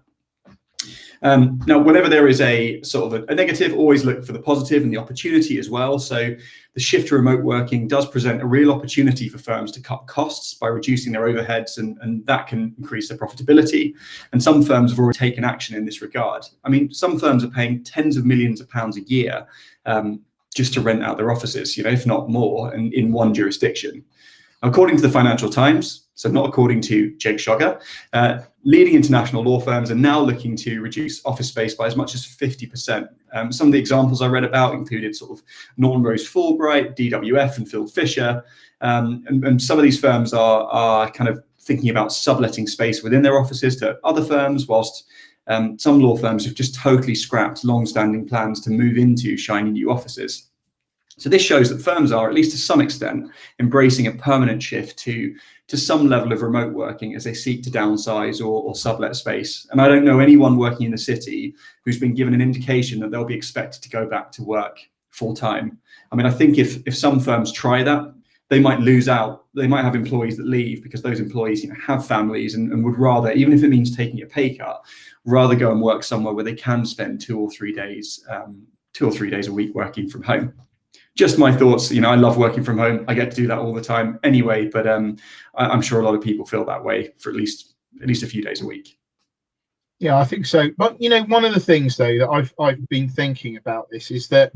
Speaker 1: Now, whenever there is a sort of a negative, always look for the positive and the opportunity as well. So the shift to remote working does present a real opportunity for firms to cut costs by reducing their overheads, and that can increase their profitability. And some firms have already taken action in this regard. I mean, some firms are paying tens of millions of pounds a year just to rent out their offices, if not more, in one jurisdiction. According to the Financial Times, so not according to Jake Schogger, leading international law firms are now looking to reduce office space by as much as 50%. Some of the examples I read about included sort of Norton Rose Fulbright, DWF, and Phil Fisher. And some of these firms are kind of thinking about subletting space within their offices to other firms, whilst some law firms have just totally scrapped long-standing plans to move into shiny new offices. So this shows that firms are, at least to some extent, embracing a permanent shift to some level of remote working as they seek to downsize or sublet space. And I don't know anyone working in the city who's been given an indication that they'll be expected to go back to work full time. I mean, I think if some firms try that, they might lose out. They might have employees that leave because those employees have families and would rather, even if it means taking a pay cut, rather go and work somewhere where they can spend 2 or 3 days a week working from home. Just my thoughts. I love working from home. I get to do that all the time anyway, but I'm sure a lot of people feel that way for at least a few days a week.
Speaker 2: Yeah, I think so. But one of the things though that I've been thinking about this is that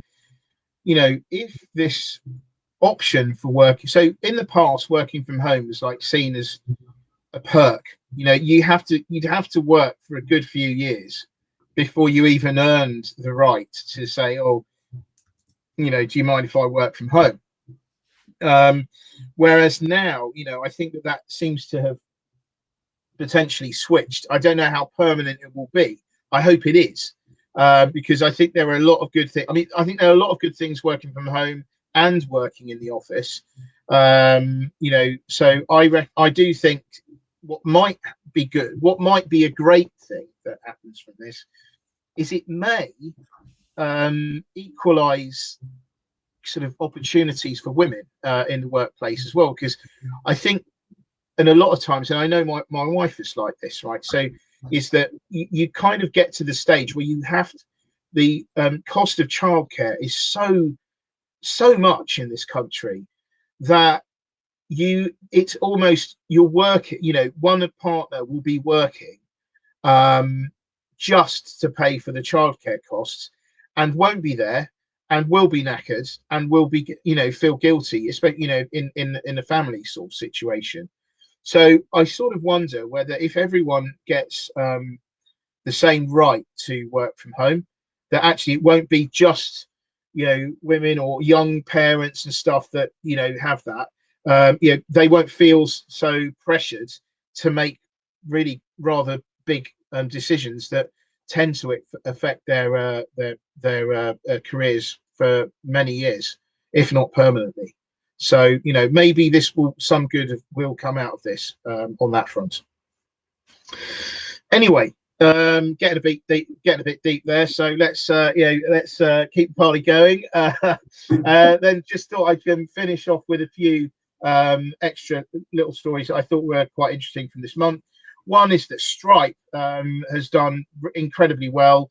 Speaker 2: if this option for working, so in the past, working from home was like seen as a perk. You know, you'd have to work for a good few years before you even earned the right to say, oh, you know, do you mind if I work from home? Whereas now, you know, I think that seems to have potentially switched. I don't know how permanent it will be. I hope it is, because I think there are a lot of good things. I mean, I think there are a lot of good things working from home and working in the office. You know, so I do think what might be good, what might be a great thing that happens from this, is it may equalize sort of opportunities for women in the workplace as well, because I think, and a lot of times, and I know my wife is like this, right? So is that you kind of get to the stage where you have the cost of childcare is so much in this country that it's almost you're working, you know, one partner will be working just to pay for the childcare costs, and won't be there, and will be knackered, and will be, you know, feel guilty, especially, you know, in a family sort of situation. So I sort of wonder whether, if everyone gets the same right to work from home, that actually it won't be just, you know, women or young parents and stuff that, you know, have that. You know, they won't feel so pressured to make really rather big decisions that tend to affect their careers for many years, if not permanently. So, you know, maybe some good will come out of this on that front. Anyway, getting a bit deep there. So let's keep the party going. Then just thought I'd finish off with a few extra little stories that I thought were quite interesting from this month. One is that Stripe has done incredibly well.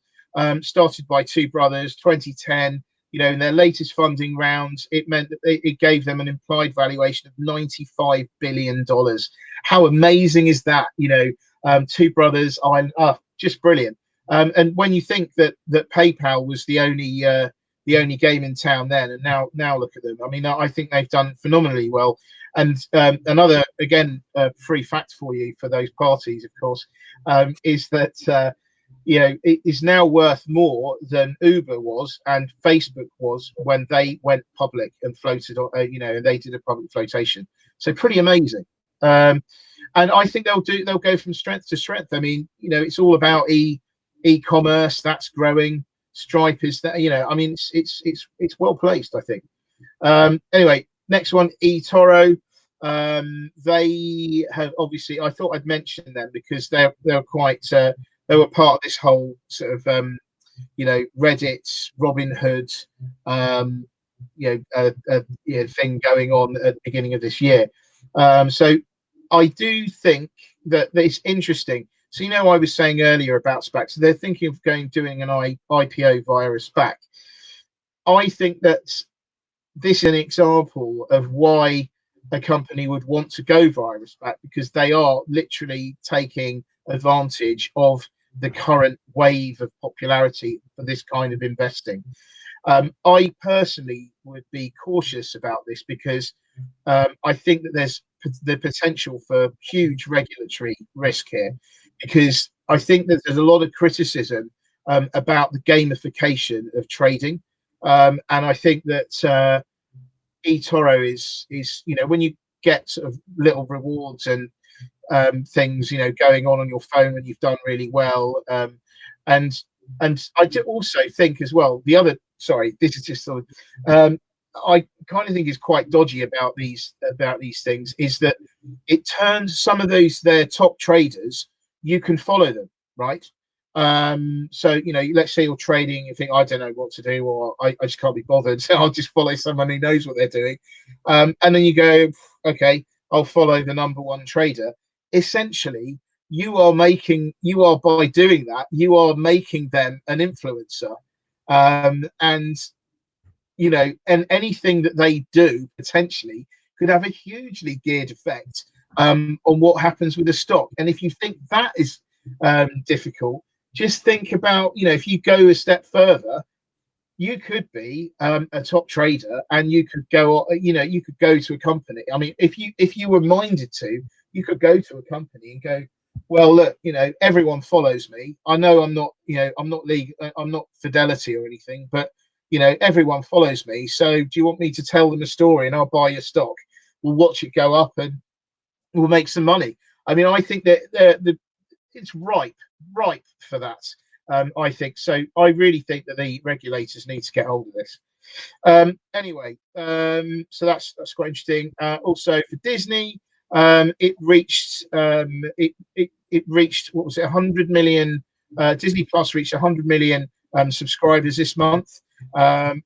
Speaker 2: Started by two brothers, 2010. You know, in their latest funding round, it meant that it gave them an implied valuation of $95 billion. How amazing is that? You know, two brothers are just brilliant. And when you think that PayPal was the only game in town then, and now look at them. I mean, I think they've done phenomenally well. And another, again, free fact for you for those parties, of course, is that you know, it is now worth more than Uber was and Facebook was when they went public and floated, you know, and they did a public flotation. So pretty amazing. And I think they'll go from strength to strength. I mean, you know, it's all about e-commerce that's growing. Stripe is that, you know, I mean, it's well placed, I think. Anyway, next one, eToro. They have obviously, I thought I'd mention them because they're quite they were part of this whole sort of you know, Reddit, Robinhood, you know, thing going on at the beginning of this year. So I do think that it's interesting. So, you know, I was saying earlier about SPAC. So they're thinking of doing an IPO via a SPAC. I think that this is an example of why a company would want to go via a SPAC, because they are literally taking advantage of the current wave of popularity for this kind of investing. I personally would be cautious about this because I think that there's the potential for huge regulatory risk here, because I think that there's a lot of criticism about the gamification of trading, and I think that eToro is, you know, when you get sort of little rewards and things, you know, going on your phone when you've done really well, and I do also think as well, the other, sorry, this is just sort of I kind of think is quite dodgy about these things is that it turns some of their top traders, you can follow them, right? So, you know, let's say you're trading, you think, I don't know what to do, or I just can't be bothered, so I'll just follow someone who knows what they're doing, and then you go, okay, I'll follow the number one trader. Essentially, by doing that, you are making them an influencer, and you know, and anything that they do potentially could have a hugely geared effect on what happens with the stock. And if you think that is difficult, just think about, you know, if you go a step further, you could be a top trader, and you could go, you know, you could go to a company. I mean, if you were minded to, you could go to a company and go, well, look, everyone follows me. I know I'm not, I'm not I'm not Fidelity or anything, but everyone follows me. So do you want me to tell them a story and I'll buy your stock? We'll watch it go up and we'll make some money. I mean, I think that it's ripe for that. I think so. I really think that the regulators need to get hold of this. Anyway, so that's quite interesting. Also for Disney, it reached it reached, what was it, 100 million. Disney Plus reached 100 million subscribers this month,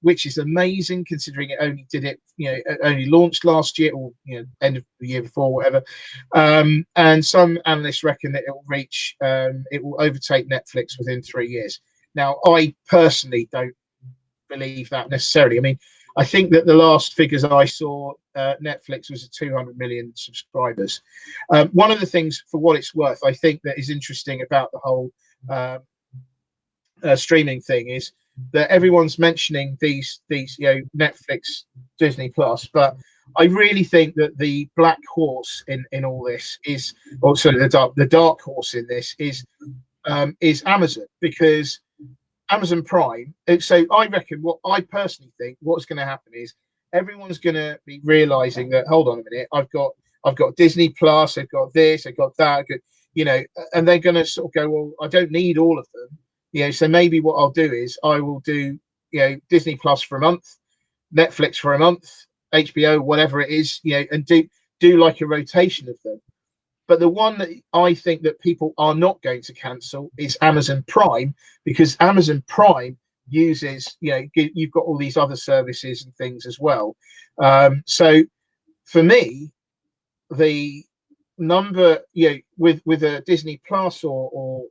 Speaker 2: which is amazing considering it only did it, it only launched last year, or end of the year before, whatever. And some analysts reckon that it will overtake Netflix within 3 years. Now, I personally don't believe that necessarily. I mean, I think that the last figures I saw, Netflix was at 200 million subscribers. One of the things, for what it's worth, I think that is interesting about the whole streaming thing is that everyone's mentioning these Netflix, Disney Plus, but I really think that the black horse in all this is, or sorry, the dark horse in this is Amazon, because Amazon Prime. So I reckon, what I personally think, what's going to happen is everyone's going to be realizing that, hold on a minute, I've got Disney Plus, I've got this, I've got that, and they're going to sort of go, well, I don't need all of them, so maybe what I'll do is I will do, Disney Plus for a month, Netflix for a month, HBO, whatever it is, and do like a rotation of them. But the one that I think that people are not going to cancel is Amazon Prime, because Amazon Prime uses, you've got all these other services and things as well. So for me, the number, with a Disney Plus or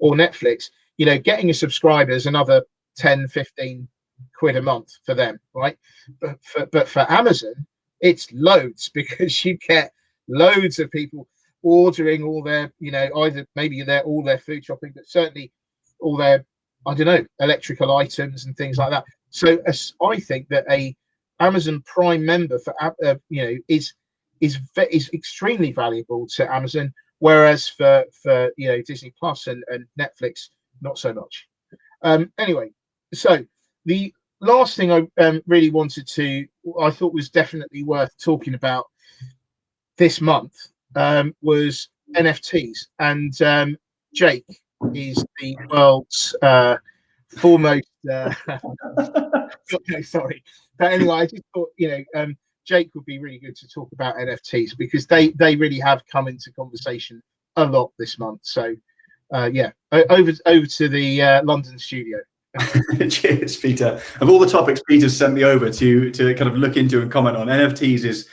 Speaker 2: Netflix, getting a subscriber is another 10, 15 quid a month for them, right? But for Amazon, it's loads, because you get loads of people ordering all their, either maybe all their food shopping, but certainly all their, I don't know, electrical items and things like that. So I think that a Amazon Prime member for is extremely valuable to Amazon, whereas for Disney Plus and Netflix, not so much. Anyway, so the last thing I really I thought was definitely worth talking about this month was NFTs, and Jake is the world's foremost. Okay, sorry, but anyway, I just thought Jake would be really good to talk about NFTs, because they really have come into conversation a lot this month. So yeah, over to the London studio.
Speaker 1: Cheers, Peter. Of all the topics Peter sent me over to kind of look into and comment on, NFTs is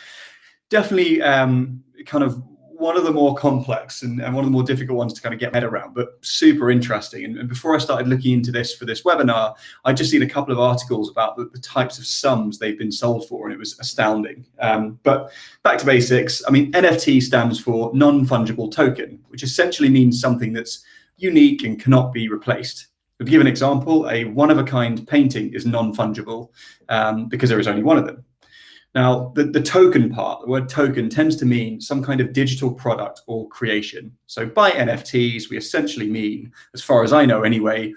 Speaker 1: definitely kind of one of the more complex and one of the more difficult ones to kind of get my head around, but super interesting. And before I started looking into this for this webinar, I'd just seen a couple of articles about the types of sums they've been sold for, and it was astounding. But back to basics. I mean, NFT stands for non-fungible token, which essentially means something that's unique and cannot be replaced. To give an example, a one-of-a-kind painting is non-fungible because there is only one of them. Now, the token part, the word token, tends to mean some kind of digital product or creation. So by NFTs, we essentially mean, as far as I know anyway,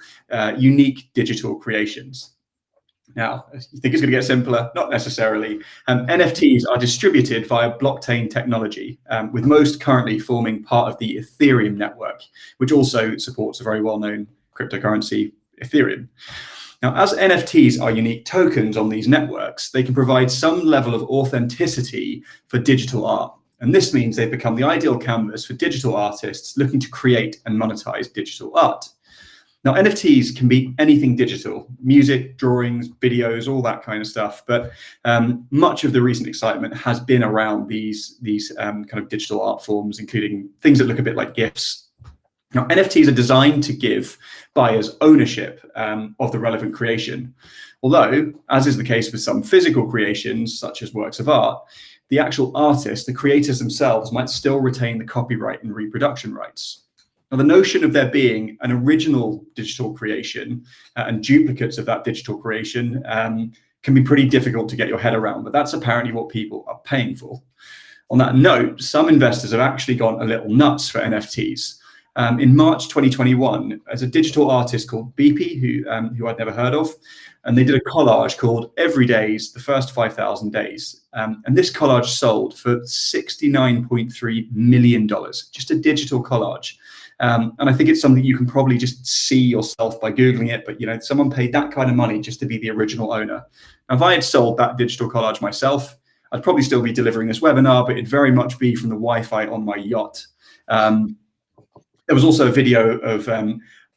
Speaker 1: unique digital creations. Now, you think it's going to get simpler? Not necessarily. NFTs are distributed via blockchain technology, with most currently forming part of the Ethereum network, which also supports a very well-known cryptocurrency, Ethereum. Now, as NFTs are unique tokens on these networks, they can provide some level of authenticity for digital art. And this means they've become the ideal canvas for digital artists looking to create and monetize digital art. Now, NFTs can be anything digital: music, drawings, videos, all that kind of stuff. But much of the recent excitement has been around these kind of digital art forms, including things that look a bit like GIFs. Now, NFTs are designed to give buyers ownership of the relevant creation. Although, as is the case with some physical creations, such as works of art, the actual artists, the creators themselves, might still retain the copyright and reproduction rights. Now, the notion of there being an original digital creation and duplicates of that digital creation can be pretty difficult to get your head around, but that's apparently what people are paying for. On that note, some investors have actually gone a little nuts for NFTs. In March 2021, as a digital artist called BP, who I'd never heard of, and they did a collage called Every Day's The First 5,000 Days. And this collage sold for $69.3 million, just a digital collage. And I think it's something you can probably just see yourself by Googling it, but someone paid that kind of money just to be the original owner. Now, if I had sold that digital collage myself, I'd probably still be delivering this webinar, but it'd very much be from the Wi-Fi on my yacht. There was also a video of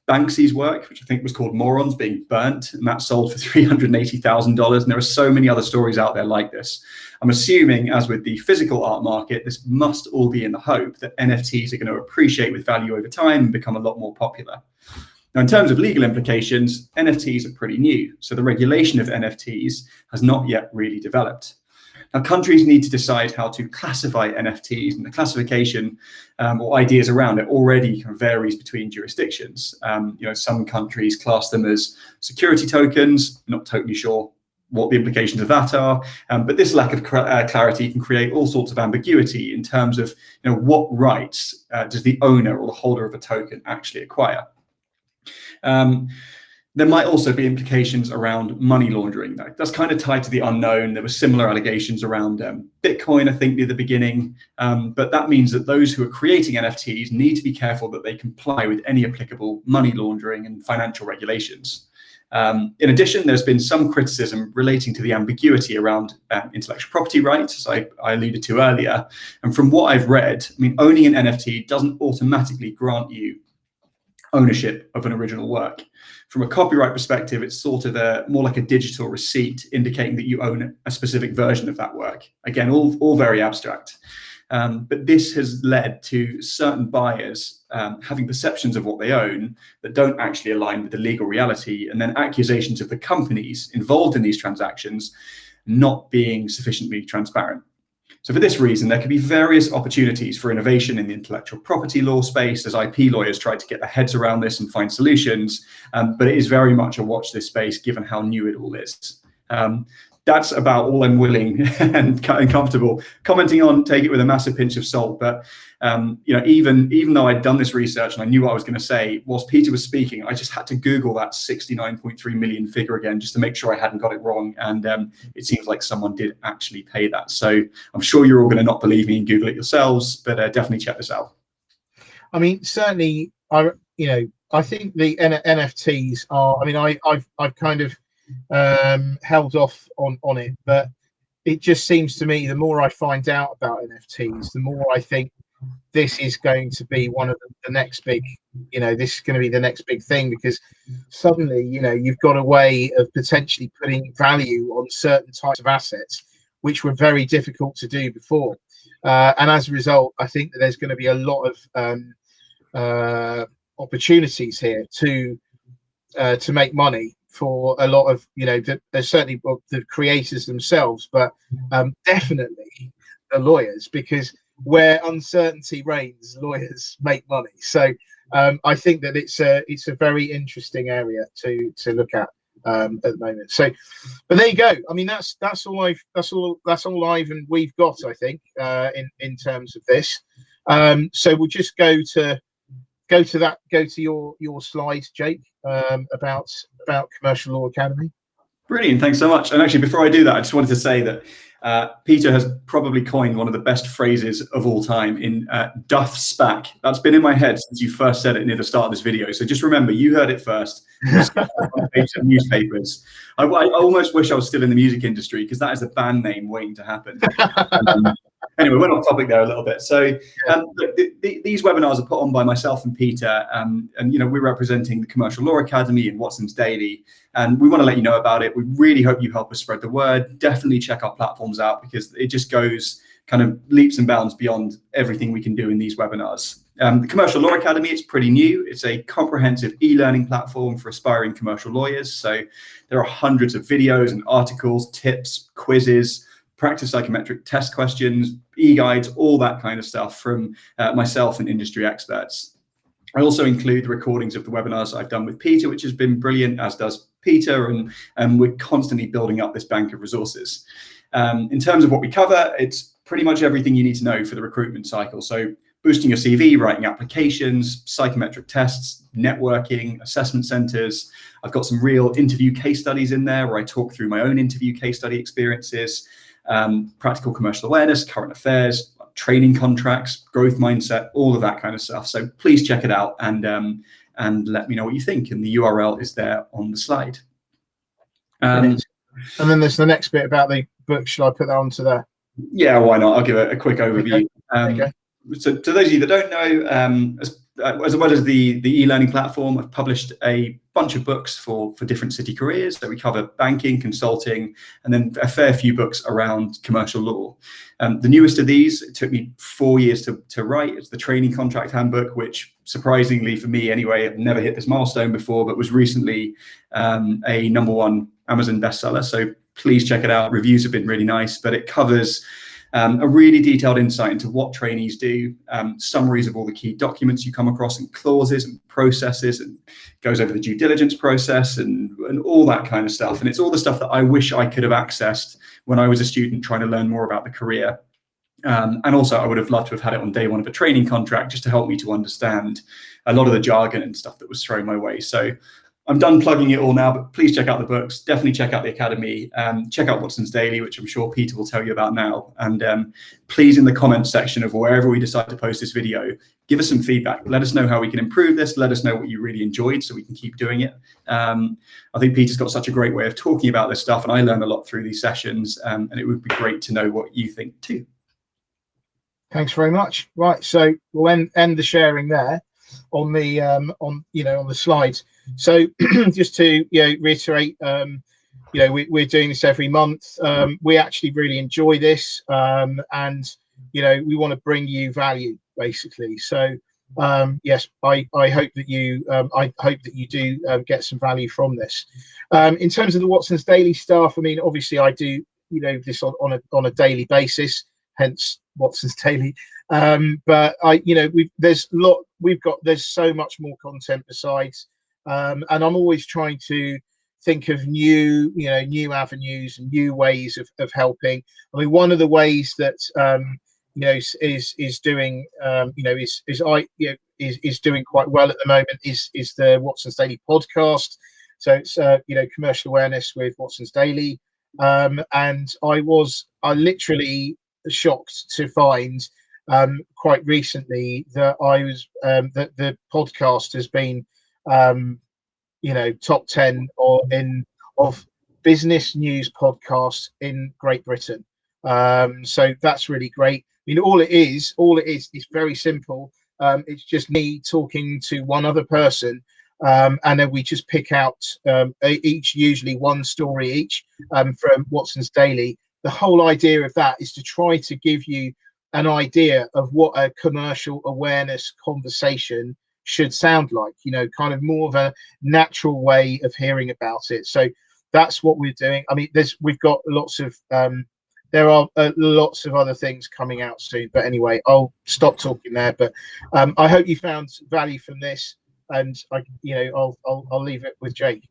Speaker 1: Banksy's work, which I think was called Morons, being burnt, and that sold for $380,000. And there are so many other stories out there like this. I'm assuming, as with the physical art market, this must all be in the hope that NFTs are going to appreciate with value over time and become a lot more popular. Now, in terms of legal implications, NFTs are pretty new, so the regulation of NFTs has not yet really developed. Now, countries need to decide how to classify NFTs, and the classification or ideas around it already kind of varies between jurisdictions. Some countries class them as security tokens. Not totally sure what the implications of that are, but this lack of clarity can create all sorts of ambiguity in terms of what rights does the owner or the holder of a token actually acquire. There might also be implications around money laundering. That's kind of tied to the unknown. There were similar allegations around Bitcoin, I think, near the beginning. But that means that those who are creating NFTs need to be careful that they comply with any applicable money laundering and financial regulations. In addition, there's been some criticism relating to the ambiguity around intellectual property rights, as I alluded to earlier. And from what I've read, owning an NFT doesn't automatically grant you ownership of an original work. From a copyright perspective, it's sort of more like a digital receipt indicating that you own a specific version of that work. Again, all very abstract. But this has led to certain buyers having perceptions of what they own that don't actually align with the legal reality, and then accusations of the companies involved in these transactions not being sufficiently transparent. So for this reason, there could be various opportunities for innovation in the intellectual property law space as IP lawyers try to get their heads around this and find solutions. But it is very much a watch this space, given how new it all is. That's about all I'm willing and comfortable commenting on. Take it with a massive pinch of salt. But even though I'd done this research and I knew what I was going to say, whilst Peter was speaking, I just had to Google that 69.3 million figure again just to make sure I hadn't got it wrong. And it seems like someone did actually pay that. So I'm sure you're all going to not believe me and Google it yourselves, but definitely check this out.
Speaker 2: Certainly, I think the NFTs are. I've kind of held off on it, but it just seems to me the more I find out about NFTs, the more I think this is going to be one of the next big, this is going to be the next big thing, because suddenly, you've got a way of potentially putting value on certain types of assets, which were very difficult to do before. And as a result, I think that there's going to be a lot of opportunities here to make money for a lot of, there's certainly the creators themselves, but definitely the lawyers, because where uncertainty reigns, lawyers make money. So I think that it's a very interesting area to look at the moment. So, but there you go. That's all I've and we've got, I think, in terms of this. So we'll just go to your slide, Jake, about Commercial Law Academy.
Speaker 1: Brilliant, thanks so much. And actually, before I do that, I just wanted to say that Peter has probably coined one of the best phrases of all time in Duff Spack. That's been in my head since you first said it near the start of this video. So just remember, you heard it first. On pages of newspapers. I almost wish I was still in the music industry, because that is a band name waiting to happen. Anyway, we're off topic there a little bit. So these webinars are put on by myself and Peter, and we're representing the Commercial Law Academy and Watson's Daily, and we want to let you know about it. We really hope you help us spread the word. Definitely check our platforms out, because it just goes kind of leaps and bounds beyond everything we can do in these webinars. The Commercial Law Academy, it's pretty new. It's a comprehensive e-learning platform for aspiring commercial lawyers. So there are hundreds of videos and articles, tips, quizzes, practice psychometric test questions, e-guides, all that kind of stuff from myself and industry experts. I also include the recordings of the webinars I've done with Peter, which has been brilliant, as does Peter, and we're constantly building up this bank of resources. In terms of what we cover, it's pretty much everything you need to know for the recruitment cycle. So boosting your CV, writing applications, psychometric tests, networking, assessment centers. I've got some real interview case studies in there where I talk through my own interview case study experiences, practical commercial awareness, current affairs, training contracts, growth mindset, all of that kind of stuff. So please check it out and let me know what you think. And the URL is there on the slide.
Speaker 2: And then there's the next bit about the book. Should I put that onto there?
Speaker 1: Yeah, why not? I'll give a quick overview.
Speaker 2: Okay.
Speaker 1: So to those of you that don't know, as well as the e-learning platform, I've published a bunch of books for different city careers. So we cover banking, consulting, and then a fair few books around commercial law. The newest of these, it took me 4 years to write. It's the Training Contract Handbook, which surprisingly for me anyway, I've never hit this milestone before, but was recently a #1 Amazon bestseller. So please check it out. Reviews have been really nice, but it covers a really detailed insight into what trainees do, summaries of all the key documents you come across and clauses and processes, and goes over the due diligence process and all that kind of stuff. And it's all the stuff that I wish I could have accessed when I was a student trying to learn more about the career. And also I would have loved to have had it on day one of a training contract just to help me to understand a lot of the jargon and stuff that was thrown my way. So I'm done plugging it all now, but please check out the books. Definitely check out the Academy. Check out Watson's Daily, which I'm sure Peter will tell you about now. And please, in the comments section of wherever we decide to post this video, give us some feedback. Let us know how we can improve this. Let us know what you really enjoyed so we can keep doing it. I think Peter's got such a great way of talking about this stuff, and I learn a lot through these sessions. And it would be great to know what you think too.
Speaker 2: Thanks very much. Right, so we'll end the sharing there on the on the slides. So just to reiterate, we're doing this every month. We actually really enjoy this, and we want to bring you value basically. So yes, I hope that you do get some value from this. In terms of the Watson's Daily stuff, I mean, obviously I do this on a daily basis, hence Watson's Daily. But there's so much more content besides, and I'm always trying to think of new avenues and new ways of helping. I mean, one of the ways that is doing doing quite well at the moment is the Watson's Daily podcast. So it's commercial awareness with Watson's Daily, and I literally shocked to find quite recently that that the podcast has been top 10 of business news podcasts in Great Britain. So that's really great. I mean, all it is very simple. It's just me talking to one other person, and then we just pick out usually one story each from Watson's Daily. The whole idea of that is to try to give you an idea of what a commercial awareness conversation should sound like, kind of more of a natural way of hearing about it. So that's what we're doing. I mean, we've got lots of there are lots of other things coming out soon, but anyway, I'll stop talking there. But I hope you found value from this, and I'll leave it with Jake.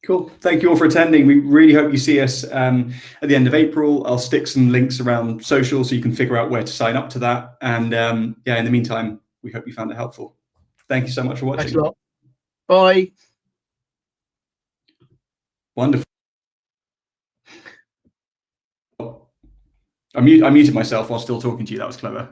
Speaker 1: Cool. Thank you all for attending. We really hope you see us at the end of April. I'll stick some links around social so you can figure out where to sign up to that. And in the meantime, we hope you found it helpful. Thank you so much for watching.
Speaker 2: Thanks a lot. Bye.
Speaker 1: Wonderful. I muted myself while still talking to you. That was clever.